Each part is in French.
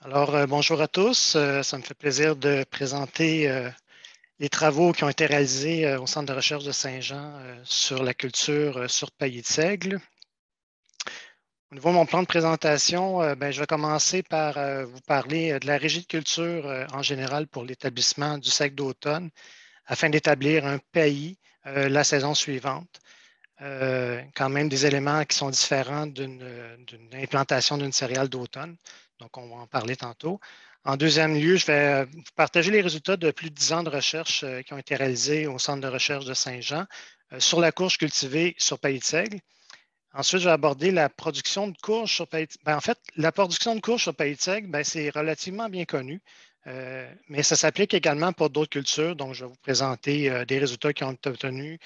Bonjour à tous. Ça me fait plaisir de présenter les travaux qui ont été réalisés au Centre de recherche de Saint-Jean sur la culture sur paillis de seigle. Au niveau de mon plan de présentation, je vais commencer par vous parler de la régie de culture en général pour l'établissement du seigle d'automne afin d'établir un paillis la saison suivante. Quand même des éléments qui sont différents d'une implantation d'une céréale d'automne. Donc, on va en parler tantôt. En deuxième lieu, je vais vous partager les résultats de plus de 10 ans de recherche qui ont été réalisés au Centre de recherche de Saint-Jean sur la courge cultivée sur paillis de seigle. Ensuite, je vais aborder la production de courge sur paillis de seigle. En fait, la production de courge sur paillis de seigle, c'est relativement bien connu, mais ça s'applique également pour d'autres cultures. Donc, je vais vous présenter des résultats qui ont été obtenus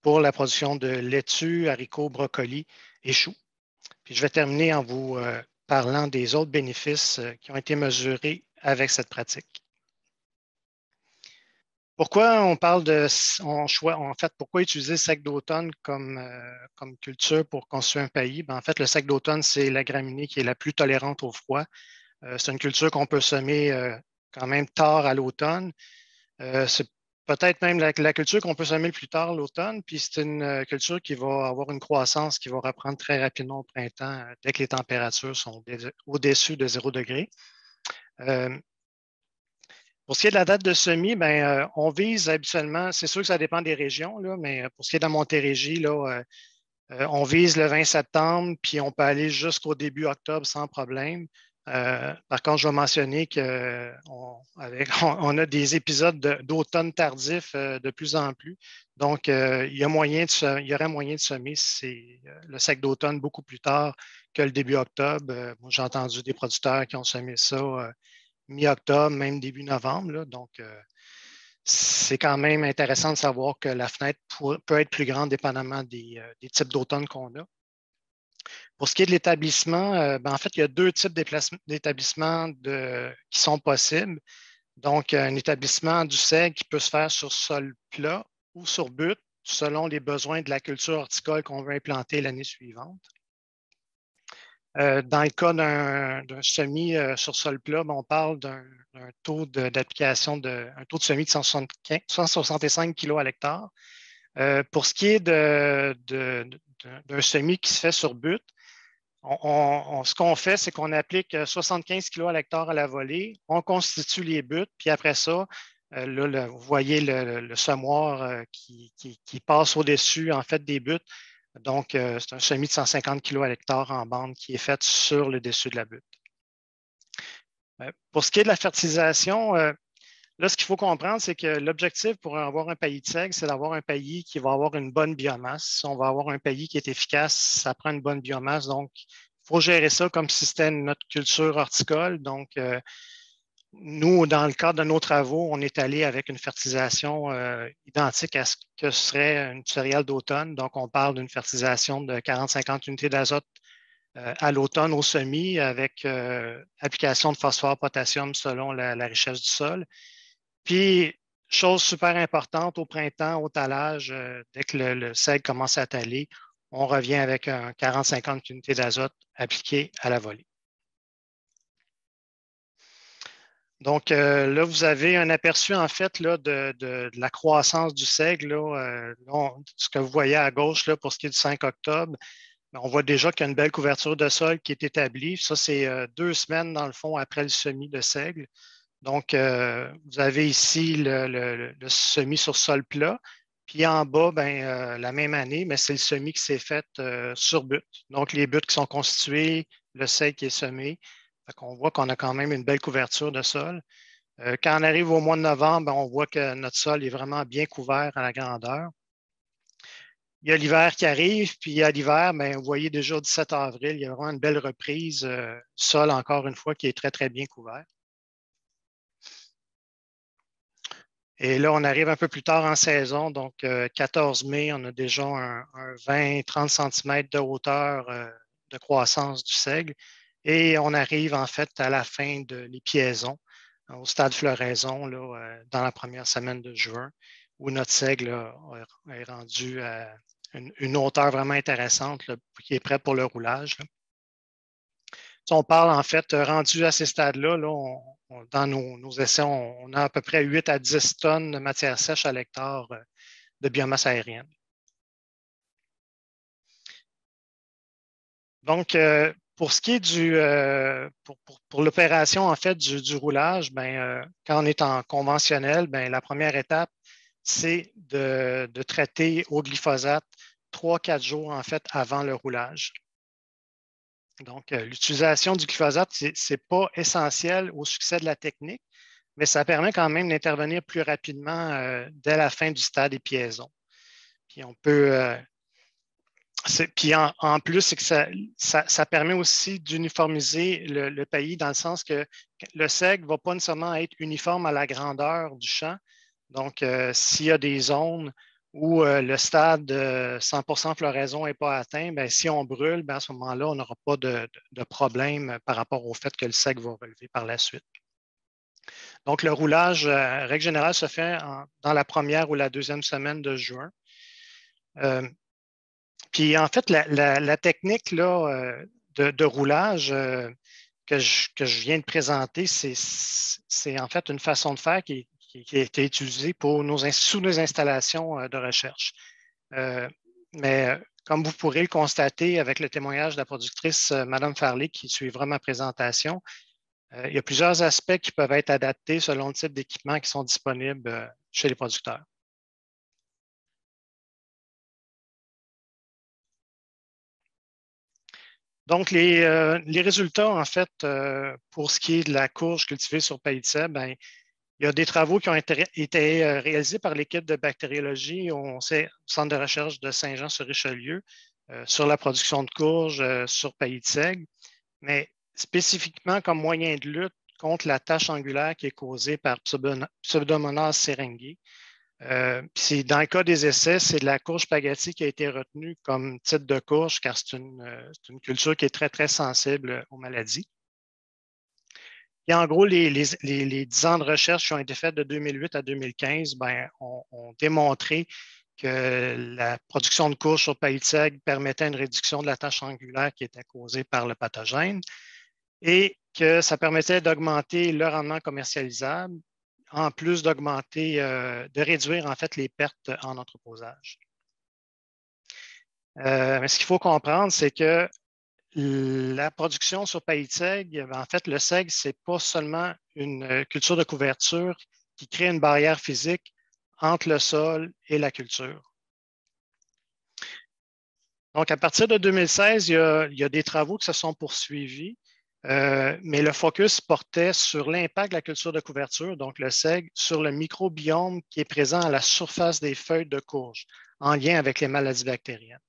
pour la production de laitue, haricots, brocolis et choux. Puis je vais terminer en vous parlant des autres bénéfices qui ont été mesurés avec cette pratique. Pourquoi on parle de pourquoi utiliser le seigle d'automne comme culture pour construire un paillis? En fait, le seigle d'automne, c'est la graminée qui est la plus tolérante au froid. C'est une culture qu'on peut semer quand même tard à l'automne. C'est peut-être même la culture qu'on peut semer le plus tard l'automne, puis c'est une culture qui va avoir une croissance qui va reprendre très rapidement au printemps dès que les températures sont au-dessus de 0 degré. Pour ce qui est de la date de semis, on vise habituellement, c'est sûr que ça dépend des régions, là, mais pour ce qui est de la Montérégie, on vise le 20 septembre, puis on peut aller jusqu'au début octobre sans problème. Par contre, je vais mentionner qu'on on a des épisodes d'automne tardif de plus en plus. Donc, il y aurait moyen de semer le seigle d'automne beaucoup plus tard que le début octobre. Moi, j'ai entendu des producteurs qui ont semé ça mi-octobre, même début novembre. Là. Donc, c'est quand même intéressant de savoir que la fenêtre peut être plus grande dépendamment des types d'automne qu'on a. Pour ce qui est de l'établissement, en fait, il y a deux types d'établissements qui sont possibles. Donc, un établissement du seigle qui peut se faire sur sol plat ou sur butte, selon les besoins de la culture horticole qu'on veut implanter l'année suivante. Dans le cas d'un semis sur sol plat, on parle d'un taux d'application, un taux de semis de 165 kg à l'hectare. Pour ce qui est d'un semis qui se fait sur butte, ce qu'on fait, c'est qu'on applique 75 kg à l'hectare à la volée, on constitue les buttes, puis après ça, vous voyez le semoir qui passe au-dessus en fait des buttes. Donc, c'est un semis de 150 kg à l'hectare en bande qui est fait sur le dessus de la butte. Pour ce qui est de la fertilisation, là, ce qu'il faut comprendre, c'est que l'objectif pour avoir un paillis de seigle, c'est d'avoir un paillis qui va avoir une bonne biomasse. Si on va avoir un paillis qui est efficace, ça prend une bonne biomasse. Donc, il faut gérer ça comme si c'était notre culture horticole. Donc, nous, dans le cadre de nos travaux, on est allé avec une fertilisation identique à ce que serait une céréale d'automne. Donc, on parle d'une fertilisation de 40-50 unités d'azote à l'automne au semis avec application de phosphore, potassium selon la richesse du sol. Puis, chose super importante, au printemps, au talage, dès que le seigle commence à taler, on revient avec un 40-50 unités d'azote appliquées à la volée. Donc, là, vous avez un aperçu, en fait, là, de la croissance du seigle. Ce que vous voyez à gauche, là, pour ce qui est du 5 octobre, on voit déjà qu'il y a une belle couverture de sol qui est établie. Ça, c'est 2 semaines, dans le fond, après le semis de seigle. Donc, vous avez ici le semis sur sol plat. Puis en bas, la même année, mais c'est le semis qui s'est fait sur butte. Donc, les buttes qui sont constituées, le seigle qui est semé. On voit qu'on a quand même une belle couverture de sol. Quand on arrive au mois de novembre, on voit que notre sol est vraiment bien couvert à la grandeur. Il y a l'hiver qui arrive, puis à l'hiver, vous voyez déjà au 17 avril, il y a vraiment une belle reprise, sol encore une fois, qui est très, très bien couvert. Et là, on arrive un peu plus tard en saison, donc 14 mai, on a déjà un 20-30 cm de hauteur de croissance du seigle. Et on arrive en fait à la fin de l'épiaison, au stade floraison, là, dans la première semaine de juin, où notre seigle est rendu à une hauteur vraiment intéressante, là, qui est prêt pour le roulage. Là. on parle en fait, rendu à ces stades-là, dans nos essais, on a à peu près 8 à 10 tonnes de matière sèche à l'hectare de biomasse aérienne. Donc, pour ce qui est pour l'opération en fait du roulage, quand on est en conventionnel, la première étape, c'est de traiter au glyphosate 3-4 jours en fait avant le roulage. Donc, l'utilisation du glyphosate, ce n'est pas essentiel au succès de la technique, mais ça permet quand même d'intervenir plus rapidement dès la fin du stade épiaison. Puis on peut. Puis en plus, c'est que ça permet aussi d'uniformiser le pays dans le sens que le seigle ne va pas nécessairement être uniforme à la grandeur du champ. Donc, s'il y a des zones où le stade 100% floraison n'est pas atteint, si on brûle, à ce moment-là, on n'aura pas de problème par rapport au fait que le seigle va relever par la suite. Donc, le roulage, règle générale, se fait dans la première ou la deuxième semaine de juin. Puis en fait, la technique là, de roulage que je viens de présenter, c'est en fait une façon de faire qui a été utilisée sous nos installations de recherche. Mais comme vous pourrez le constater avec le témoignage de la productrice Mme Farley qui suivra ma présentation, il y a plusieurs aspects qui peuvent être adaptés selon le type d'équipement qui sont disponibles chez les producteurs. Donc, les résultats, en fait, pour ce qui est de la courge cultivée sur paillis de seigle, il y a des travaux qui ont été réalisés par l'équipe de bactériologie au Centre de recherche de Saint-Jean-sur-Richelieu sur la production de courge sur paillis de seigle, mais spécifiquement comme moyen de lutte contre la tache angulaire qui est causée par Pseudomonas syringae. Dans le cas des essais, c'est de la courge spaghetti qui a été retenue comme type de courge car c'est une culture qui est très, très sensible aux maladies. Et en gros, les 10 ans de recherche qui ont été faits de 2008 à 2015 ont démontré que la production de courge sur paillis de seigle permettait une réduction de la tache angulaire qui était causée par le pathogène et que ça permettait d'augmenter le rendement commercialisable en plus de réduire en fait les pertes en entreposage. Mais ce qu'il faut comprendre, c'est que la production sur paillis de seigle, en fait, le seigle, ce n'est pas seulement une culture de couverture qui crée une barrière physique entre le sol et la culture. Donc, à partir de 2016, il y a des travaux qui se sont poursuivis, mais le focus portait sur l'impact de la culture de couverture, donc le seigle, sur le microbiome qui est présent à la surface des feuilles de courge, en lien avec les maladies bactériennes.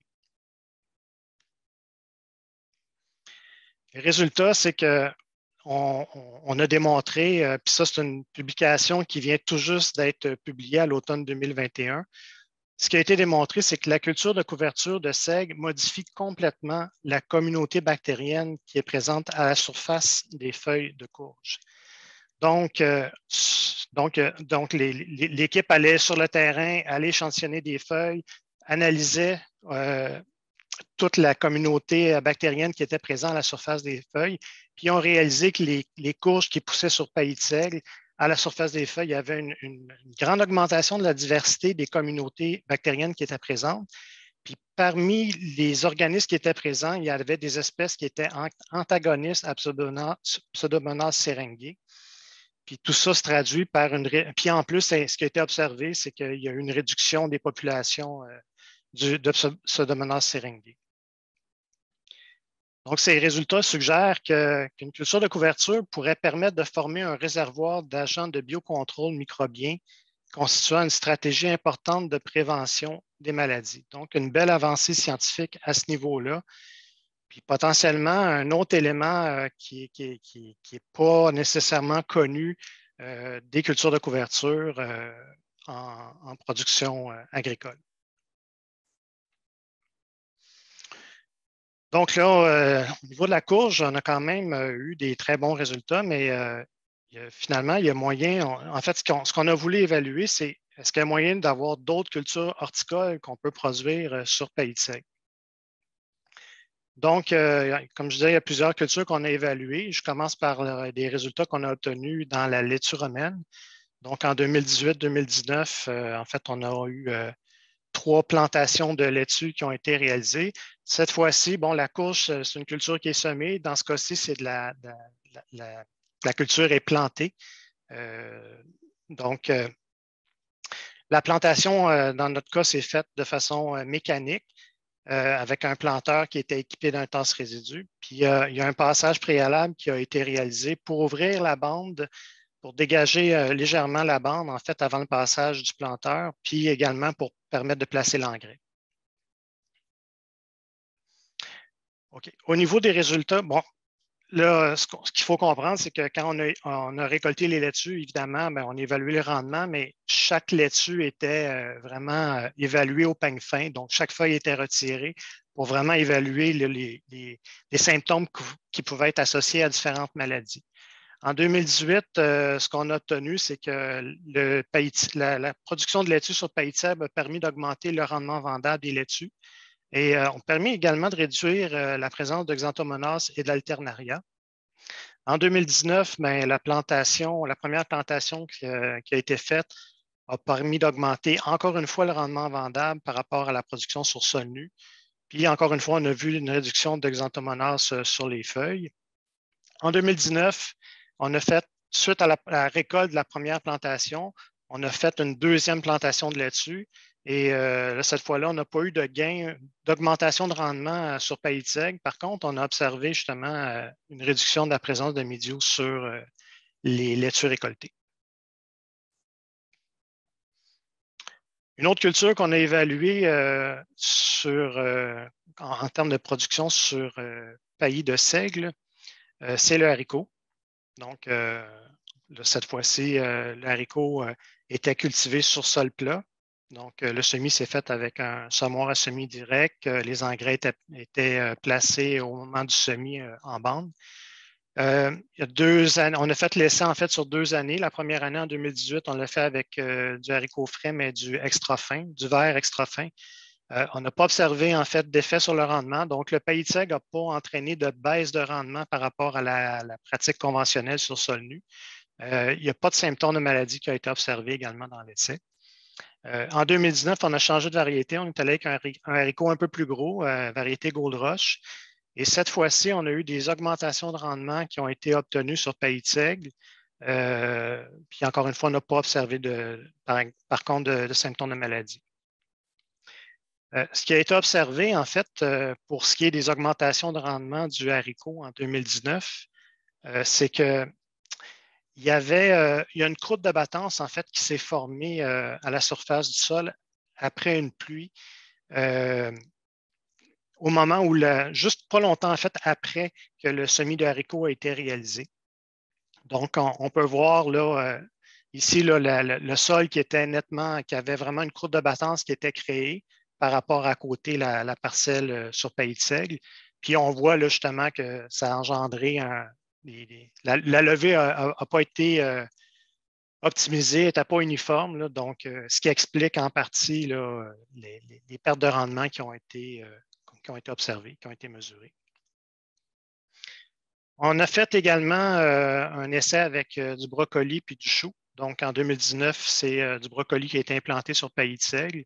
Le résultat, c'est qu'on a démontré, puis ça, c'est une publication qui vient tout juste d'être publiée à l'automne 2021. Ce qui a été démontré, c'est que la culture de couverture de seigle modifie complètement la communauté bactérienne qui est présente à la surface des feuilles de courge. Donc l'équipe allait sur le terrain, allait échantillonner des feuilles, analysait toute la communauté bactérienne qui était présente à la surface des feuilles, puis ont réalisé que les courges qui poussaient sur paillis de seigle, à la surface des feuilles, il y avait une grande augmentation de la diversité des communautés bactériennes qui étaient présentes. Puis parmi les organismes qui étaient présents, il y avait des espèces qui étaient antagonistes à Pseudomonas syringae. Puis tout ça se traduit par Puis en plus, ce qui a été observé, c'est qu'il y a eu une réduction des populations de Pseudomonas syringae. Donc, ces résultats suggèrent qu'une culture de couverture pourrait permettre de former un réservoir d'agents de biocontrôle microbien constituant une stratégie importante de prévention des maladies. Donc, une belle avancée scientifique à ce niveau-là. Puis potentiellement, un autre élément qui n'est pas nécessairement connu des cultures de couverture en production agricole. Donc là, au niveau de la courge, on a quand même eu des très bons résultats, mais finalement, il y a moyen, en fait, ce qu'on a voulu évaluer, c'est est-ce qu'il y a moyen d'avoir d'autres cultures horticoles qu'on peut produire sur paillis de seigle? Donc, comme je disais, il y a plusieurs cultures qu'on a évaluées. Je commence par des résultats qu'on a obtenus dans la laitue romaine. Donc, en 2018-2019, en fait, on a eu 3 plantations de laitue qui ont été réalisées. Cette fois-ci, bon, la courge, c'est une culture qui est semée. Dans ce cas-ci, c'est la culture est plantée. Donc, la plantation, dans notre cas, c'est faite de façon mécanique avec un planteur qui était équipé d'un tasse-résidu. Puis, il y a un passage préalable qui a été réalisé pour ouvrir la bande, pour dégager légèrement la bande, en fait, avant le passage du planteur, puis également pour permettre de placer l'engrais. OK. Au niveau des résultats, bon, là, ce qu'il faut comprendre, c'est que quand on a récolté les laitues, évidemment, bien, on a évalué le rendement, mais chaque laitue était vraiment évaluée au peigne fin. Donc, chaque feuille était retirée pour vraiment évaluer les symptômes qui pouvaient être associés à différentes maladies. En 2018, ce qu'on a obtenu, c'est que la production de laitue sur pays tièbre a permis d'augmenter le rendement vendable des laitues et ont permis également de réduire la présence de xanthomonas et de l'alternaria. En 2019, ben, la première plantation qui a été faite a permis d'augmenter encore une fois le rendement vendable par rapport à la production sur sol nu. Puis encore une fois, on a vu une réduction de xanthomonas sur les feuilles. En 2019, on a fait, suite à la récolte de la première plantation, on a fait une deuxième plantation de laitue. Et cette fois-là, on n'a pas eu de gain, d'augmentation de rendement sur pays de seigle. Par contre, on a observé justement une réduction de la présence de médios sur les laitues récoltées. Une autre culture qu'on a évaluée en termes de production sur paillis de seigle, c'est le haricot. Donc, cette fois-ci, le haricot était cultivé sur sol plat. Donc, le semis s'est fait avec un semoir à semis direct. Les engrais étaient placés au moment du semis en bande. Il y a 2 années, on a fait l'essai en fait sur 2 années. La première année, en 2018, on l'a fait avec du haricot frais, mais du extra fin, du vert extra fin. On n'a pas observé en fait d'effet sur le rendement. Donc, le pays de seigle n'a pas entraîné de baisse de rendement par rapport à la pratique conventionnelle sur sol nu. Il n'y a pas de symptômes de maladie qui a été observé également dans l'essai. En 2019, on a changé de variété. On est allé avec un haricot un peu plus gros, variété Gold Rush. Et cette fois-ci, on a eu des augmentations de rendement qui ont été obtenues sur pays de seigle. Puis encore une fois, on n'a pas observé par contre de symptômes de maladie. Ce qui a été observé, en fait, pour ce qui est des augmentations de rendement du haricot en 2019, c'est que il y a une croûte de battance, en fait, qui s'est formée à la surface du sol après une pluie, au moment où, juste pas longtemps, en fait, après que le semis de haricots a été réalisé. Donc, on peut voir là, ici là, le sol qui avait vraiment une croûte de battance qui était créée par rapport à côté la parcelle sur pays de seigle. Puis on voit là, justement que ça a engendré la levée n'a pas été optimisée, n'était pas uniforme. Là, donc, ce qui explique en partie là, les pertes de rendement qui ont été observées, qui ont été mesurées. On a fait également un essai avec du brocoli puis du chou. Donc, en 2019, c'est du brocoli qui a été implanté sur paillis de seigle.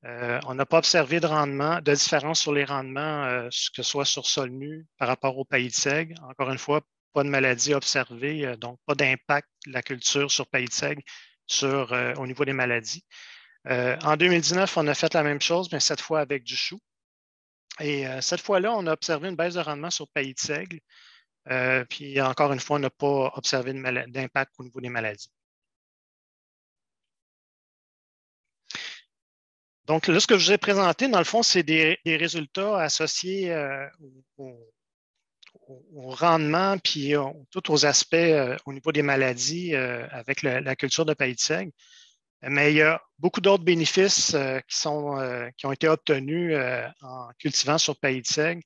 On n'a pas observé de différence sur les rendements, que ce soit sur sol nu par rapport au paillis de seigle. Encore une fois, pas de maladie observée, donc pas d'impact de la culture sur paillis de seigle au niveau des maladies. En 2019, on a fait la même chose, mais cette fois avec du chou. Et cette fois-là, on a observé une baisse de rendement sur paillis de seigle. Puis encore une fois, on n'a pas observé d'impact au niveau des maladies. Donc, là, ce que je vous ai présenté, dans le fond, c'est des résultats associés au rendement puis tout aux aspects au niveau des maladies avec la culture de paillis de seigle. Mais il y a beaucoup d'autres bénéfices qui ont été obtenus en cultivant sur paillis de seigle,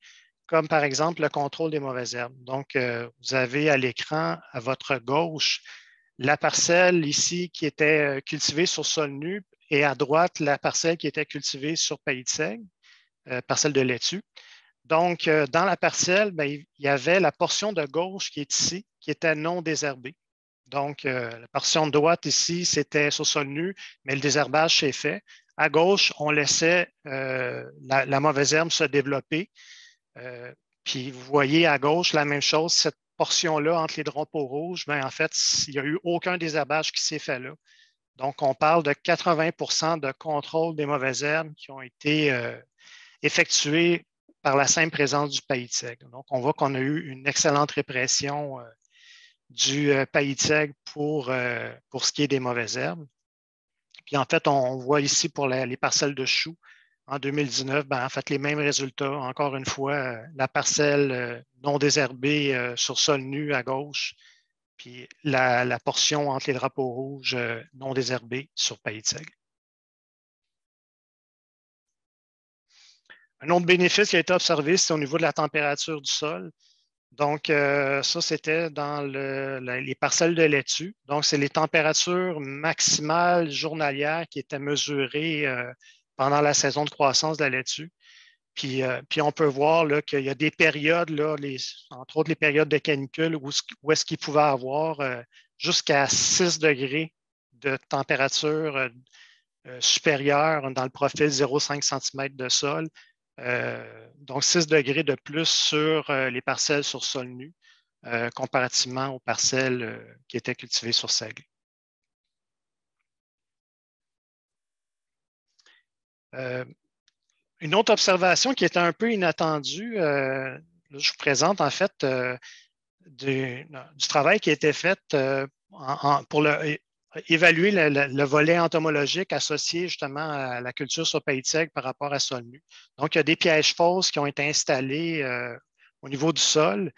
comme par exemple le contrôle des mauvaises herbes. Donc, vous avez à l'écran, à votre gauche, la parcelle ici qui était cultivée sur sol nu et à droite, la parcelle qui était cultivée sur paillis de seigle, parcelle de laitue. Donc, dans la parcelle, ben, il y avait la portion de gauche qui est ici, qui était non désherbée. Donc, la portion de droite ici, c'était sur sol nu, mais le désherbage s'est fait. À gauche, on laissait la mauvaise herbe se développer. Puis vous voyez à gauche la même chose, cette portion-là entre les drapeaux rouges, ben, en fait, il n'y a eu aucun désherbage qui s'est fait là. Donc, on parle de 80 de contrôle des mauvaises herbes qui ont été effectués par la simple présence du paillis de seigle. Donc, on voit qu'on a eu une excellente répression du paillis de seigle pour ce qui est des mauvaises herbes. Puis en fait, on voit ici pour les parcelles de choux en 2019, ben, en fait, les mêmes résultats. Encore une fois, la parcelle non désherbée sur sol nu à gauche, puis la portion entre les drapeaux rouges non désherbée sur paillis de seigle. Un autre bénéfice qui a été observé, c'est au niveau de la température du sol. Donc, ça, c'était dans les parcelles de laitue. Donc, c'est les températures maximales journalières qui étaient mesurées pendant la saison de croissance de la laitue. Puis on peut voir qu'il y a des périodes, là, entre autres les périodes de canicule, où est-ce qu'il pouvait avoir jusqu'à 6 degrés de température supérieure dans le profil 0,5 cm de sol. Donc, 6 degrés de plus sur les parcelles sur sol nu, comparativement aux parcelles qui étaient cultivées sur seigle. Une autre observation qui était un peu inattendue, là, je vous présente en fait du travail qui a été fait pour évaluer le volet entomologique associé justement à la culture sur paillis de seigle par rapport à sol nu. Donc, il y a des pièges fausses qui ont été installés au niveau du sol.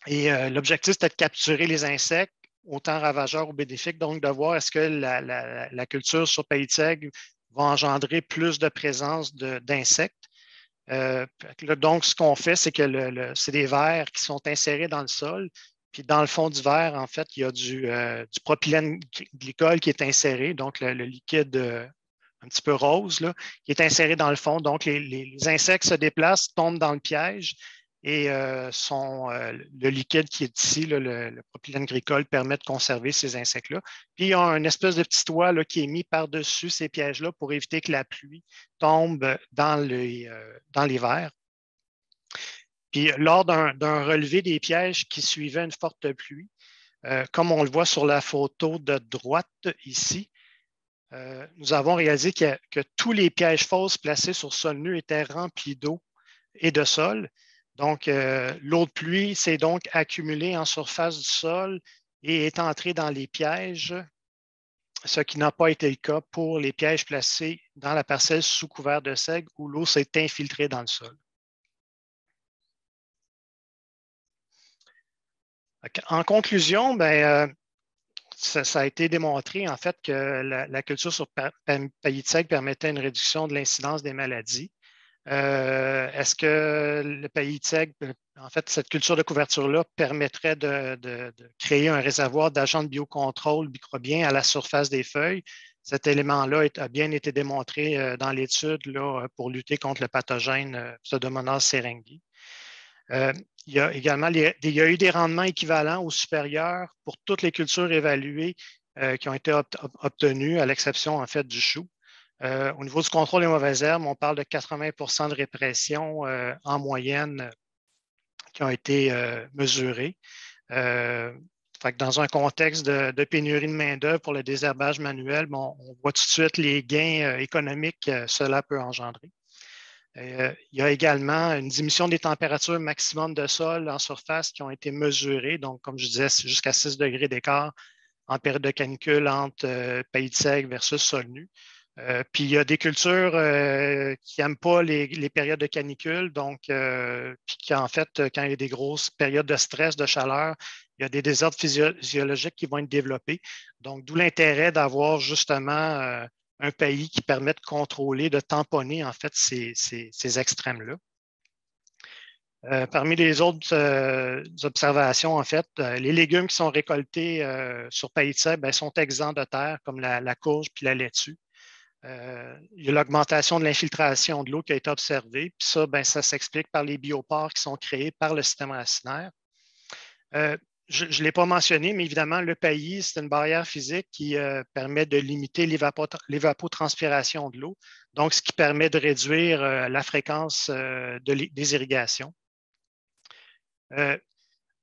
Et l'objectif, c'était de capturer les insectes, autant ravageurs ou bénéfiques, donc de voir est-ce que la culture sur paillis de seigle va engendrer plus de présence d'insectes. Donc, ce qu'on fait, c'est que c'est des vers qui sont insérés dans le sol. Puis dans le fond du verre, en fait, il y a du propylène glycol qui est inséré, donc le liquide un petit peu rose, là, qui est inséré dans le fond. Donc, les insectes se déplacent, tombent dans le piège et le liquide qui est ici, là, le propylène glycol, permet de conserver ces insectes-là. Puis, il y a une espèce de petit toit là, qui est mis par-dessus ces pièges-là pour éviter que la pluie tombe dans les verres. Puis, lors d'un relevé des pièges qui suivait une forte pluie, comme on le voit sur la photo de droite ici, nous avons réalisé que tous les pièges fausses placés sur sol nu étaient remplis d'eau et de sol. Donc, l'eau de pluie s'est donc accumulée en surface du sol et est entrée dans les pièges, ce qui n'a pas été le cas pour les pièges placés dans la parcelle sous couvert de seigle où l'eau s'est infiltrée dans le sol. En conclusion, ben, ça a été démontré en fait que la culture sur paillis de seigle permettait une réduction de l'incidence des maladies. Est-ce que le paillis de seigle, en fait, cette culture de couverture-là permettrait de créer un réservoir d'agents de biocontrôle microbiens à la surface des feuilles? Cet élément-là a bien été démontré dans l'étude pour lutter contre le pathogène Pseudomonas syringae. Il y a également il y a eu des rendements équivalents ou supérieurs pour toutes les cultures évaluées qui ont été obtenus, à l'exception en fait du chou. Au niveau du contrôle des mauvaises herbes, on parle de 80 de répression en moyenne qui ont été mesurées. Dans un contexte de pénurie de main-d'œuvre pour le désherbage manuel, bon, on voit tout de suite les gains économiques que cela peut engendrer. Il y a également une diminution des températures maximum de sol en surface qui ont été mesurées. Donc, comme je disais, c'est jusqu'à 6 degrés d'écart en période de canicule entre paillis de seigle versus sol nu. Puis il y a des cultures qui n'aiment pas les périodes de canicule, donc puis qui en fait, quand il y a des grosses périodes de stress, de chaleur, il y a des désordres physiologiques qui vont être développés. Donc, d'où l'intérêt d'avoir justement un pays qui permet de contrôler, de tamponner en fait ces extrêmes-là. Parmi les autres observations, en fait, les légumes qui sont récoltés sur paillis de seigle sont exempts de terre, comme la courge puis la laitue. Il y a l'augmentation de l'infiltration de l'eau qui a été observée. Puis ça, ben, ça s'explique par les biopores qui sont créés par le système racinaire. Je ne l'ai pas mentionné, mais évidemment, le paillis, c'est une barrière physique qui permet de limiter l'évapotranspiration de l'eau, donc ce qui permet de réduire la fréquence des irrigations.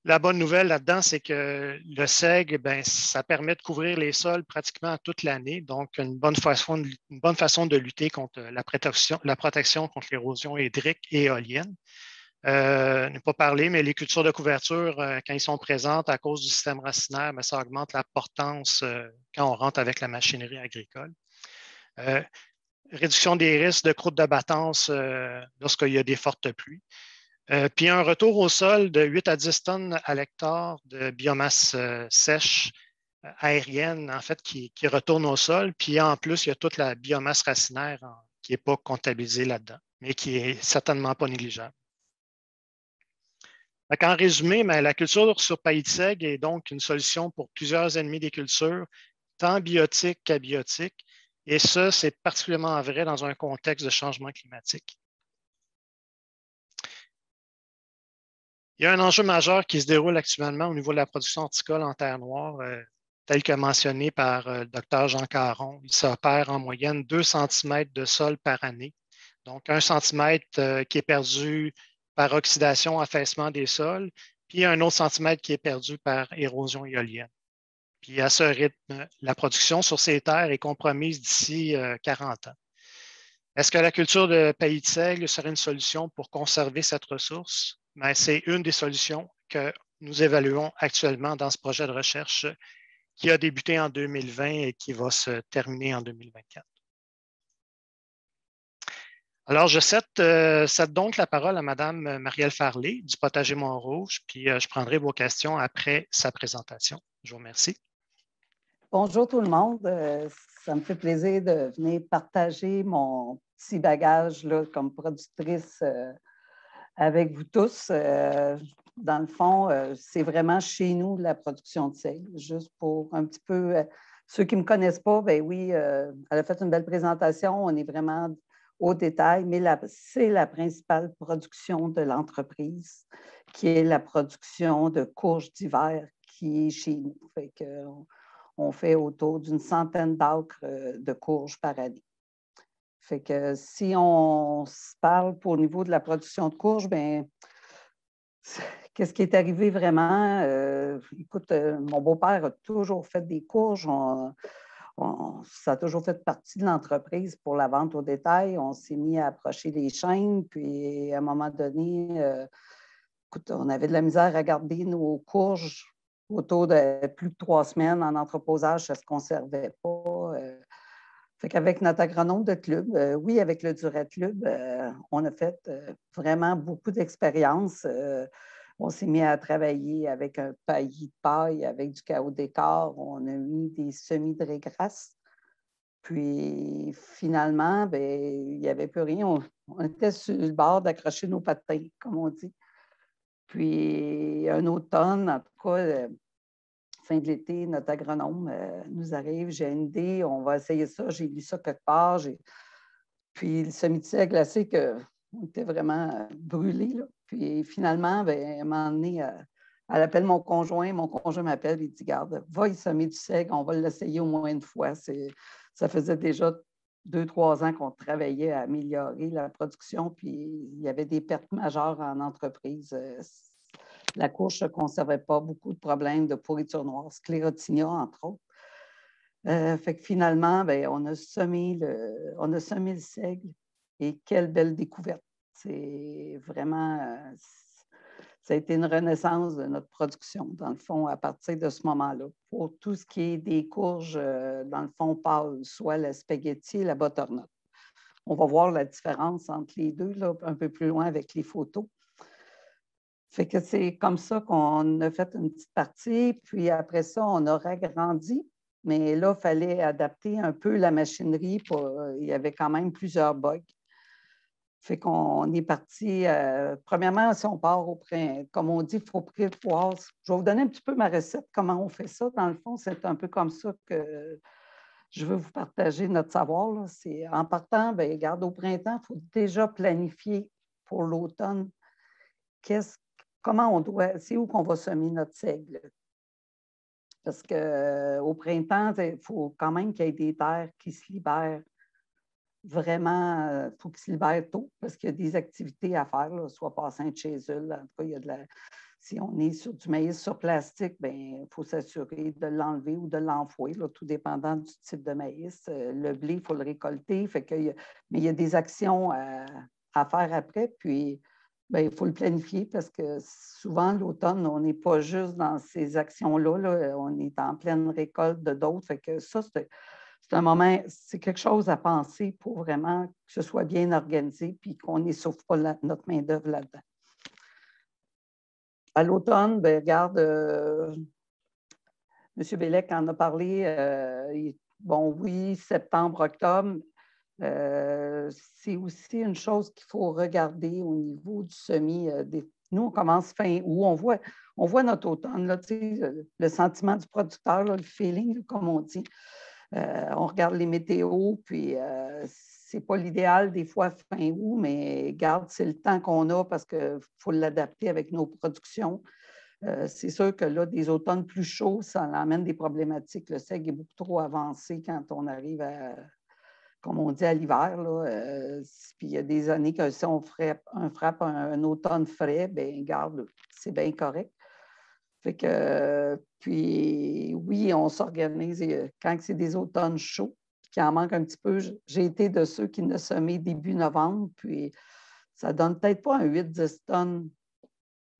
La bonne nouvelle là-dedans, c'est que le SEG, ben, ça permet de couvrir les sols pratiquement toute l'année, donc une bonne façon de lutter contre la protection contre l'érosion hydrique et éolienne. Ne pas parler, mais les cultures de couverture, quand ils sont présentes à cause du système racinaire, ben, ça augmente la portance quand on rentre avec la machinerie agricole. Réduction des risques de croûte de battance lorsqu'il y a des fortes pluies. Puis un retour au sol de 8 à 10 tonnes à l'hectare de biomasse sèche aérienne, en fait, qui retourne au sol. Puis en plus, il y a toute la biomasse racinaire qui n'est pas comptabilisée là-dedans, mais qui n'est certainement pas négligeable. En résumé, la culture sur paillis de seigle est donc une solution pour plusieurs ennemis des cultures, tant biotiques qu'abiotiques. Et ça, c'est particulièrement vrai dans un contexte de changement climatique. Il y a un enjeu majeur qui se déroule actuellement au niveau de la production horticole en terre noire, tel que mentionné par le Dr Jean Caron. Il s'opère en moyenne 2 cm de sol par année. Donc, 1 cm qui est perdu par oxydation, affaissement des sols, puis un autre centimètre qui est perdu par érosion éolienne. Puis à ce rythme, la production sur ces terres est compromise d'ici 40 ans. Est-ce que la culture de paillis de seigle serait une solution pour conserver cette ressource? C'est une des solutions que nous évaluons actuellement dans ce projet de recherche qui a débuté en 2020 et qui va se terminer en 2024. Alors, je cède donc la parole à Mme Marielle Farley du Potager Montrouge, puis je prendrai vos questions après sa présentation. Je vous remercie. Bonjour tout le monde. Ça me fait plaisir de venir partager mon petit bagage là, comme productrice avec vous tous. Dans le fond, c'est vraiment chez nous la production de seigle. Juste pour un petit peu, ceux qui ne me connaissent pas, ben oui, elle a fait une belle présentation. On est vraiment au détail, mais c'est la principale production de l'entreprise, qui est la production de courges d'hiver qui est chez nous. Fait que, on fait autour d'une centaine d'acres de courges par année. Fait que si on se parle pour au niveau de la production de courges, bien, qu'est-ce qui est arrivé vraiment? Écoute, mon beau-père a toujours fait des courges. Ça a toujours fait partie de l'entreprise pour la vente au détail. On s'est mis à approcher les chaînes, puis à un moment donné, écoute, on avait de la misère à garder nos courges autour de plus de 3 semaines en entreposage, ça ne se conservait pas. Fait qu'avec notre agronome de club, oui, avec le Durathlub, on a fait vraiment beaucoup d'expériences. On s'est mis à travailler avec un paillis de paille, avec du chaos d'écart. On a mis des semis de régras. Puis finalement, bien, il n'y avait plus rien. On était sur le bord d'accrocher nos patins, comme on dit. Puis un automne, en tout cas, fin de l'été, notre agronome nous arrive, j'ai une idée, on va essayer ça, j'ai lu ça quelque part. Puis le semis de seigle glacé, qu'on était vraiment brûlés. Puis finalement, bien, à un moment donné, elle appelle mon conjoint m'appelle et dit, garde, va y semer du seigle, on va l'essayer au moins une fois. Ça faisait déjà 2-3 ans qu'on travaillait à améliorer la production, puis il y avait des pertes majeures en entreprise. La courge ne conservait pas, beaucoup de problèmes de pourriture noire, sclérotinia, entre autres. Fait que finalement, bien, on a semé le seigle et quelle belle découverte. C'est vraiment, ça a été une renaissance de notre production, dans le fond, à partir de ce moment-là. Pour tout ce qui est des courges, dans le fond, pâle, soit la spaghetti et la butternut. On va voir la différence entre les deux, là, un peu plus loin avec les photos. Fait que c'est comme ça qu'on a fait une petite partie, puis après ça, on a agrandi. Mais là, il fallait adapter un peu la machinerie. Il y avait quand même plusieurs bugs. Fait qu'on est parti. Premièrement, si on part comme on dit, il faut prévoir. Je vais vous donner un petit peu ma recette, comment on fait ça. Dans le fond, c'est un peu comme ça que je veux vous partager notre savoir. Là. En partant, bien, regarde, au printemps, il faut déjà planifier pour l'automne comment on doit, c'est où qu'on va semer notre seigle. Parce qu'au printemps, il faut quand même qu'il y ait des terres qui se libèrent vraiment, il faut qu'ils se libèrent tôt parce qu'il y a des activités à faire, là, soit passer chez eux. En tout cas, il y a si on est sur du maïs sur plastique, il faut s'assurer de l'enlever ou de l'enfouir, là, tout dépendant du type de maïs. Le blé, il faut le récolter. Mais il y a des actions à faire après. Puis, il faut le planifier parce que souvent, l'automne, on n'est pas juste dans ces actions-là. Là, on est en pleine récolte de d'autres. Fait que ça, c'est un moment, c'est quelque chose à penser pour vraiment que ce soit bien organisé puis qu'on n'essouffle pas notre main-d'œuvre là-dedans. À l'automne, regarde, M. Bellec en a parlé. Bon, oui, septembre, octobre, c'est aussi une chose qu'il faut regarder au niveau du semis. Nous, on commence fin août, on voit notre automne, là, le sentiment du producteur, là, le feeling, là, comme on dit. On regarde les météos, puis c'est pas l'idéal des fois fin août, mais garde, c'est le temps qu'on a parce qu'il faut l'adapter avec nos productions. C'est sûr que là, des automnes plus chauds, ça amène des problématiques. Le seigle est beaucoup trop avancé quand on arrive à, comme on dit, à l'hiver. Puis il y a des années que si on frappe un automne frais, bien, garde, c'est bien correct. Fait que, puis oui, on s'organise quand c'est des automnes chauds, qui en manque un petit peu. J'ai été de ceux qui ne semaient début novembre, puis ça donne peut-être pas un 8-10 tonnes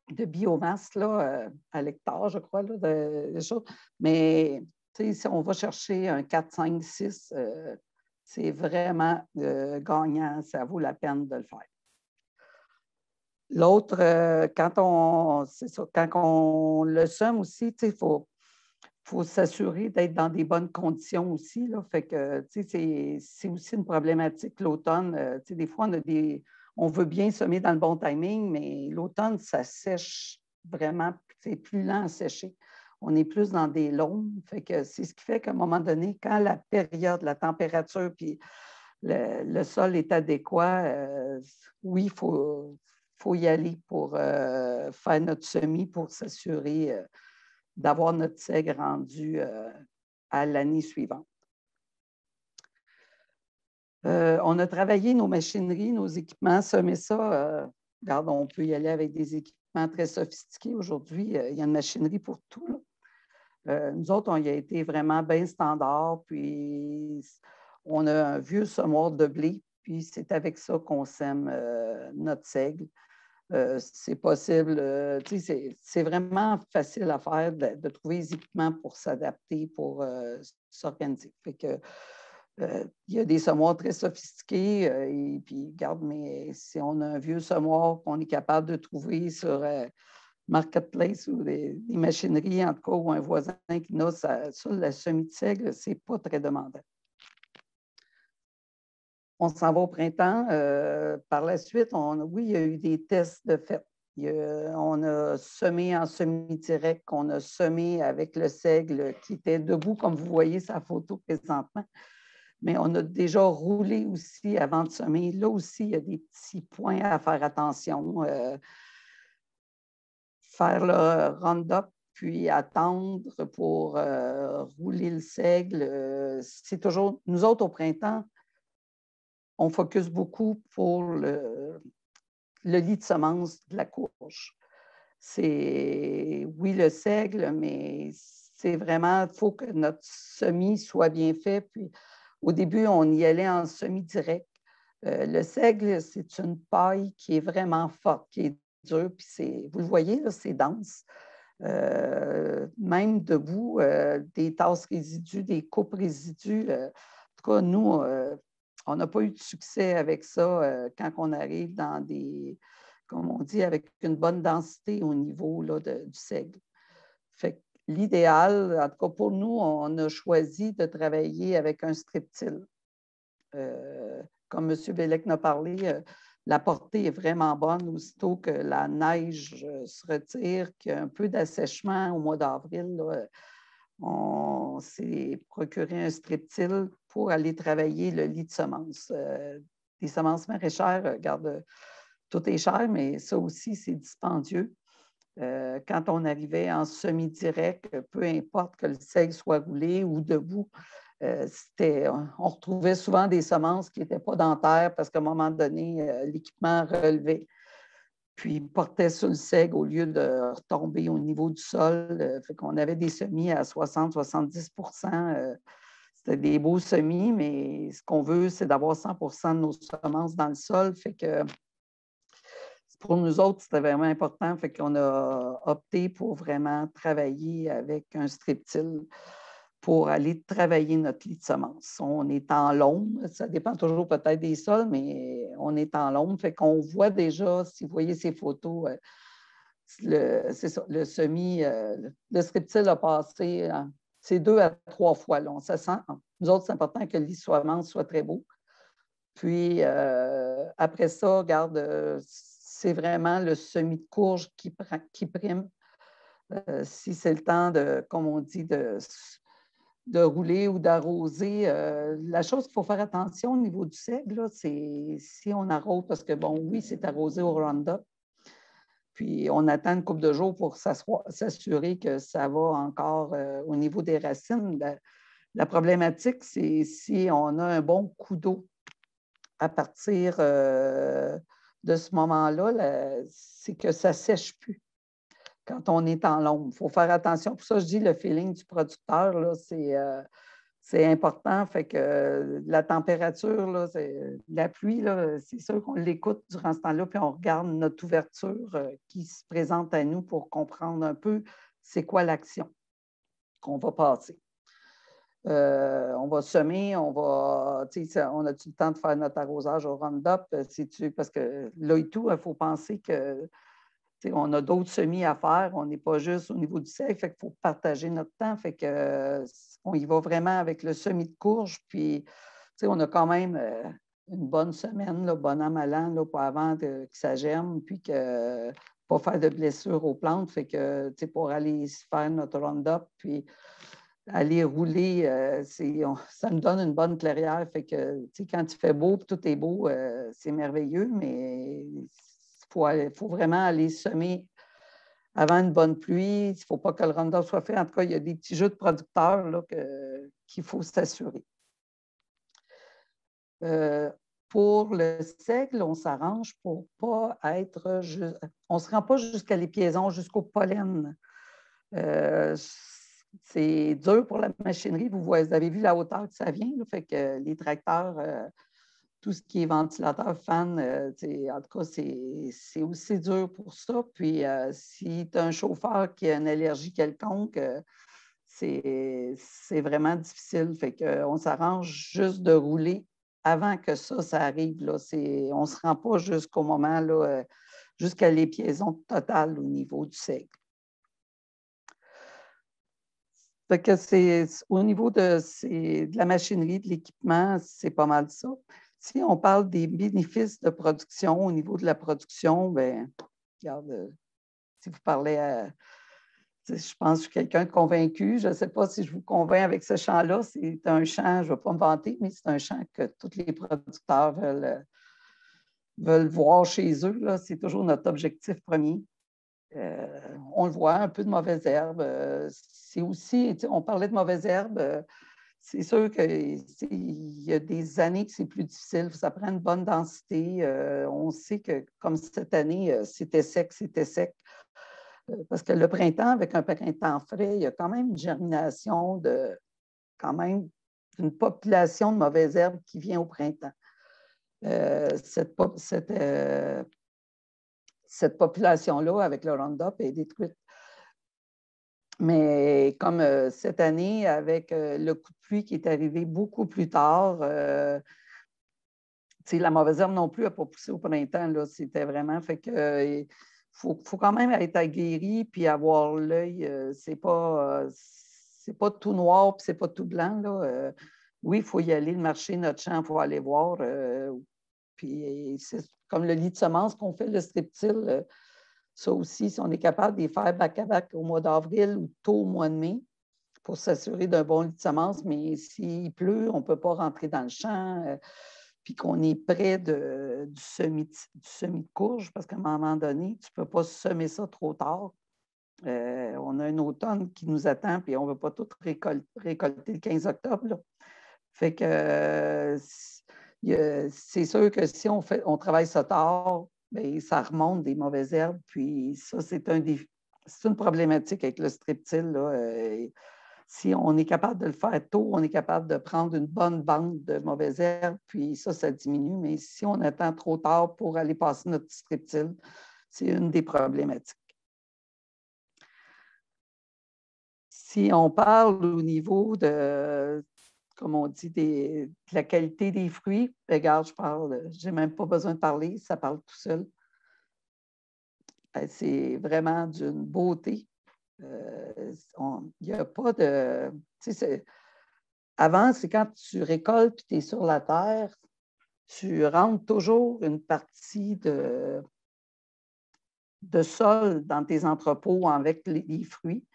de biomasse là, à l'hectare, je crois, là, de choses. Mais si on va chercher un 4, 5, 6, c'est vraiment gagnant. Ça vaut la peine de le faire. L'autre, quand on le sème aussi, il faut s'assurer d'être dans des bonnes conditions aussi. Là. Fait que c'est aussi une problématique l'automne. Des fois, on veut bien semer dans le bon timing, mais l'automne, ça sèche vraiment, c'est plus lent à sécher. On est plus dans des lombes. Fait que c'est ce qui fait qu'à un moment donné, quand la période, la température, puis le sol est adéquat, oui, il faut y aller pour faire notre semis pour s'assurer d'avoir notre seigle rendu à l'année suivante. On a travaillé nos machineries, nos équipements, semer ça. Regarde, on peut y aller avec des équipements très sophistiqués aujourd'hui. Il y a une machinerie pour tout. Nous autres, on y a été vraiment bien standard, puis on a un vieux semoir de blé, puis c'est avec ça qu'on sème notre seigle. C'est possible, c'est vraiment facile à faire de trouver les équipements pour s'adapter, pour s'organiser. Fait que, il y a des semoirs très sophistiqués, et puis, regarde, mais si on a un vieux semoir qu'on est capable de trouver sur Marketplace ou des machineries, en tout cas, ou un voisin qui a ça, la semis de seigle, c'est pas très demandant. On s'en va au printemps. Par la suite, oui, il y a eu des tests de fait. On a semé en semi-direct, on a semé avec le seigle qui était debout, comme vous voyez sa photo présentement. Mais on a déjà roulé aussi avant de semer. Là aussi, il y a des petits points à faire attention. Faire le round-up, puis attendre pour rouler le seigle. C'est toujours, nous autres, au printemps, on focus beaucoup pour le lit de semence de la courge. C'est, oui, le seigle, mais c'est vraiment, il faut que notre semis soit bien fait. Puis, au début, on y allait en semi-direct. Le seigle, c'est une paille qui est vraiment forte, qui est dure, puis vous le voyez, là, c'est dense. Même debout, des tasses résidus, des coupes résidus. En tout cas, nous, on n'a pas eu de succès avec ça quand on arrive dans des, comme on dit, avec une bonne densité au niveau là, du seigle. Fait que l'idéal, en tout cas pour nous, on a choisi de travailler avec un strip-till. Comme M. Bellec n'a parlé, la portée est vraiment bonne aussitôt que la neige se retire, qu'il y a un peu d'assèchement au mois d'avril. on s'est procuré un streptil pour aller travailler le lit de semences. Des semences maraîchères, regarde, tout est cher, mais ça aussi, c'est dispendieux. Quand on arrivait en semi-direct, peu importe que le seigle soit roulé ou debout, on retrouvait souvent des semences qui n'étaient pas dans terre parce qu'à un moment donné, l'équipement relevait. Puis portait sur le seigle au lieu de retomber au niveau du sol. Fait qu'on avait des semis à 60-70 %. C'était des beaux semis, mais ce qu'on veut, c'est d'avoir 100 % de nos semences dans le sol. Fait que pour nous autres, c'était vraiment important. Fait qu'on a opté pour vraiment travailler avec un streptil pour aller travailler notre lit de semences. On est en l'ombre, ça dépend toujours peut-être des sols, mais on est en l'ombre, fait qu'on voit déjà, si vous voyez ces photos, c'est ça, le semis, le streptil a passé, c'est 2 à 3 fois. Là, on se sent, nous autres, c'est important que le lit de semences soit très beau. Puis après ça, regarde, c'est vraiment le semis de courge qui prime. Si c'est le temps de, comme on dit, de rouler ou d'arroser. La chose qu'il faut faire attention au niveau du seigle, c'est si on arrose, parce que bon, oui, c'est arrosé au Roundup, puis on attend une couple de jours pour s'assurer que ça va encore au niveau des racines. La problématique, c'est si on a un bon coup d'eau à partir de ce moment-là, c'est que ça ne sèche plus quand on est en l'ombre. Il faut faire attention. Pour ça, je dis le feeling du producteur, là, c'est important. Fait que la température, là, la pluie, là, c'est sûr qu'on l'écoute durant ce temps-là, puis on regarde notre ouverture qui se présente à nous pour comprendre un peu c'est quoi l'action qu'on va passer. On va semer, on a-tu le temps de faire notre arrosage au Roundup? Parce que là et tout, il faut penser que on a d'autres semis à faire. On n'est pas juste au niveau du seigle, fait qu'il faut partager notre temps. Fait que, on y va vraiment avec le semis de courge. Puis, on a quand même une bonne semaine, là, bon an, mal an, là, pour avant que ça germe, puis que pas faire de blessures aux plantes. Fait que, pour aller faire notre Roundup, puis aller rouler, ça nous donne une bonne clairière. Fait que, quand il fait beau, puis tout est beau, c'est merveilleux, mais il faut vraiment aller semer avant une bonne pluie. Il ne faut pas que le Roundup soit fait. En tout cas, il y a des petits jeux de producteurs là, qu'il faut s'assurer. Pour le seigle, on s'arrange pour ne pas être... On ne se rend pas jusqu'à l'épiaison, jusqu'au pollen. C'est dur pour la machinerie. Vous avez vu la hauteur que ça vient. Là, fait que les tracteurs, tout ce qui est ventilateur, fan, en tout cas, c'est aussi dur pour ça. Puis, si tu as un chauffeur qui a une allergie quelconque, c'est vraiment difficile. Fait qu'on s'arrange juste de rouler avant que ça arrive. Là. On ne se rend pas jusqu'au moment, là, jusqu'à l'épiaison totale au niveau du seigle. Fait que au niveau de la machinerie, de l'équipement, c'est pas mal ça. Si on parle des bénéfices de production, au niveau de la production, bien, regarde, si vous parlez je pense que je suis quelqu'un de convaincu. Je ne sais pas si je vous convainc avec ce champ-là. C'est un champ, je ne vais pas me vanter, mais c'est un champ que tous les producteurs veulent voir chez eux. C'est toujours notre objectif premier. On le voit, un peu de mauvaises herbes. C'est aussi, on parlait de mauvaises herbes. C'est sûr qu'il y a des années que c'est plus difficile. Ça prend une bonne densité. On sait que, comme cette année, c'était sec. Parce que le printemps, avec un printemps frais, il y a quand même une germination quand même d'une population de mauvaises herbes qui vient au printemps. Cette population-là, avec le Roundup, est détruite. Mais comme cette année, avec le coup de pluie qui est arrivé beaucoup plus tard, la mauvaise herbe non plus n'a pas poussé au printemps. Là, c'était vraiment fait que faut quand même être aguerri puis avoir l'œil. C'est pas tout noir puis c'est pas tout blanc. Là. Oui, il faut y aller, le marché, notre champ, il faut aller voir. Puis c'est comme le lit de semences qu'on fait, le streptil. Ça aussi, si on est capable de les faire back-à-back au mois d'avril ou tôt au mois de mai, pour s'assurer d'un bon lit de semences, mais s'il pleut, on ne peut pas rentrer dans le champ, puis qu'on est près du semis de courge, parce qu'à un moment donné, tu ne peux pas semer ça trop tard. On a un automne qui nous attend, puis on ne va pas tout récolter le 15 octobre. Là. Fait que c'est sûr que si on travaille ça tard, bien, ça remonte des mauvaises herbes, puis ça, c'est une problématique avec le streptile. Là. Si on est capable de le faire tôt, on est capable de prendre une bonne bande de mauvaises herbes, puis ça diminue. Mais si on attend trop tard pour aller passer notre streptile, c'est une des problématiques. Si on parle au niveau de, comme on dit, de la qualité des fruits, regarde, je n'ai même pas besoin de parler, ça parle tout seul. C'est vraiment d'une beauté. Il n'y a pas de... Avant, c'est quand tu récoltes et tu es sur la terre, tu rentres toujours une partie de sol dans tes entrepôts avec les fruits.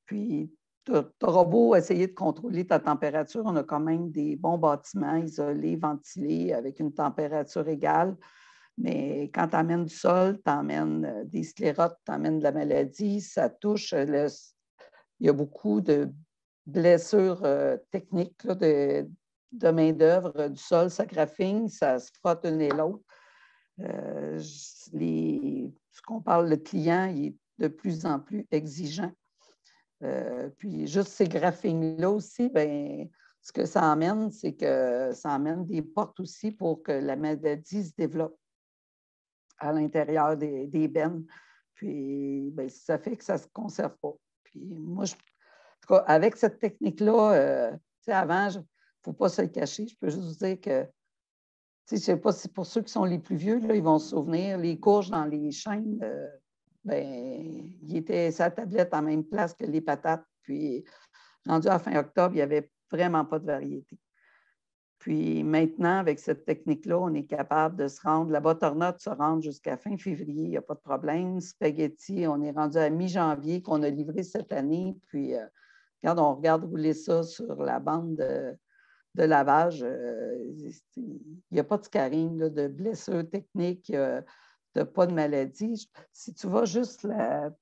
Puis, tu auras beau essayer de contrôler ta température, on a quand même des bons bâtiments isolés, ventilés, avec une température égale. Mais quand tu amènes du sol, tu amènes des sclérotes, tu amènes de la maladie, ça touche. Il y a beaucoup de blessures techniques là, de main-d'œuvre du sol, ça graffine, ça se frotte l'une et l'autre. Ce qu'on parle, le client, il est de plus en plus exigeant. Puis juste ces graphings-là aussi, bien, ce que ça amène, c'est que ça amène des portes aussi pour que la maladie se développe à l'intérieur des bennes. Puis bien, ça fait que ça ne se conserve pas. Puis moi, en tout cas, avec cette technique-là, avant, il ne faut pas se le cacher. Je peux juste vous dire que, je ne sais pas si pour ceux qui sont les plus vieux, là, ils vont se souvenir, les courges dans les chênes, ben, il était sa tablette en même place que les patates. Puis, rendu à fin octobre, il n'y avait vraiment pas de variété. Puis maintenant, avec cette technique-là, on est capable de se rendre, la butternut se rendre jusqu'à fin février, il n'y a pas de problème. Spaghetti, on est rendu à mi-janvier qu'on a livré cette année. Puis, regarde, on regarde rouler ça sur la bande de lavage. Il n'y a pas de scarring, là, de blessures techniques, de pas de maladie. Si tu vas juste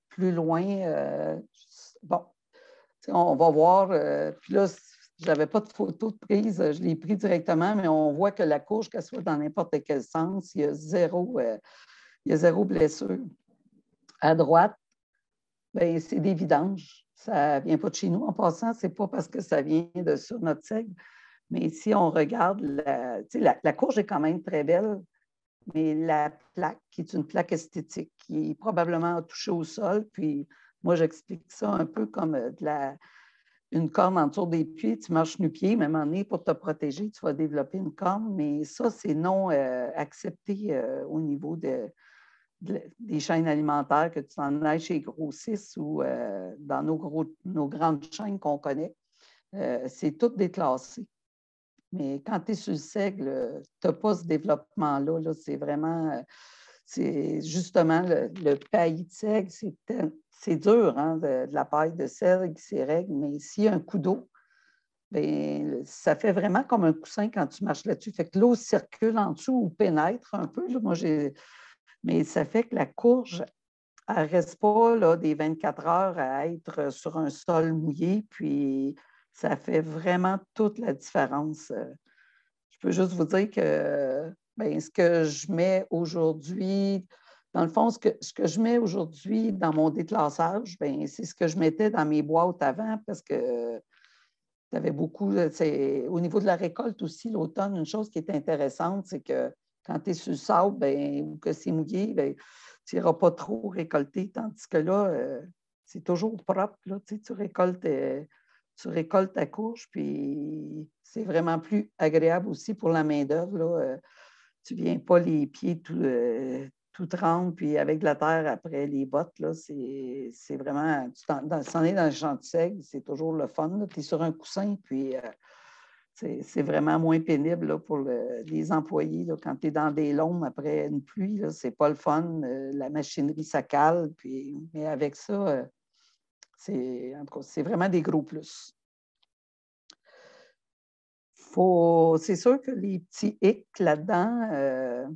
plus loin, bon, on va voir. Puis là, je n'avais pas de photo de prise, je l'ai pris directement, mais on voit que la courge, qu'elle soit dans n'importe quel sens, il y a zéro blessure. À droite, bien, c'est des vidanges. Ça ne vient pas de chez nous en passant, ce n'est pas parce que ça vient de sur notre seigle. Mais si on regarde, la courge est quand même très belle, mais la plaque, qui est une plaque esthétique, qui est probablement touchée au sol, puis moi, j'explique ça un peu comme une corne en dessous des pieds, tu marches nu-pieds, mais à un moment donné, pour te protéger, tu vas développer une corne, mais ça, c'est non accepté au niveau des chaînes alimentaires, que tu en ailles chez Grossistes ou dans nos grandes chaînes qu'on connaît. C'est tout déclassé. Mais quand tu es sur le seigle, tu n'as pas ce développement-là. Là, c'est vraiment, c'est justement le paillis de seigle, c'est dur, hein, de la paille de seigle, c'est règle, mais s'il y a un coup d'eau, bien, ça fait vraiment comme un coussin quand tu marches là-dessus. Fait que l'eau circule en dessous ou pénètre un peu. Là. Mais ça fait que la courge, elle ne reste pas là, des 24 heures à être sur un sol mouillé, puis ça fait vraiment toute la différence. Je peux juste vous dire que bien, ce que je mets aujourd'hui, dans le fond, ce que je mets aujourd'hui dans mon déclassage, bien, c'est ce que je mettais dans mes boîtes avant parce que tu avais beaucoup. Au niveau de la récolte aussi, l'automne, une chose qui est intéressante, c'est que quand tu es sur le sable bien, ou que c'est mouillé, bien, tu n'iras pas trop récolter, tandis que là, c'est toujours propre. Là, tu récoltes ta courge, puis c'est vraiment plus agréable aussi pour la main-d'œuvre. Tu ne viens pas les pieds tout trempe, puis avec de la terre après les bottes, là, c'est vraiment. Tu s'en es dans le champ de seigle, c'est toujours le fun. Tu es sur un coussin, puis c'est vraiment moins pénible là, pour les employés. Là, quand tu es dans des lombes après une pluie, c'est pas le fun. La machinerie, ça cale, mais avec ça, c'est vraiment des gros plus. C'est sûr que les petits hicks là-dedans,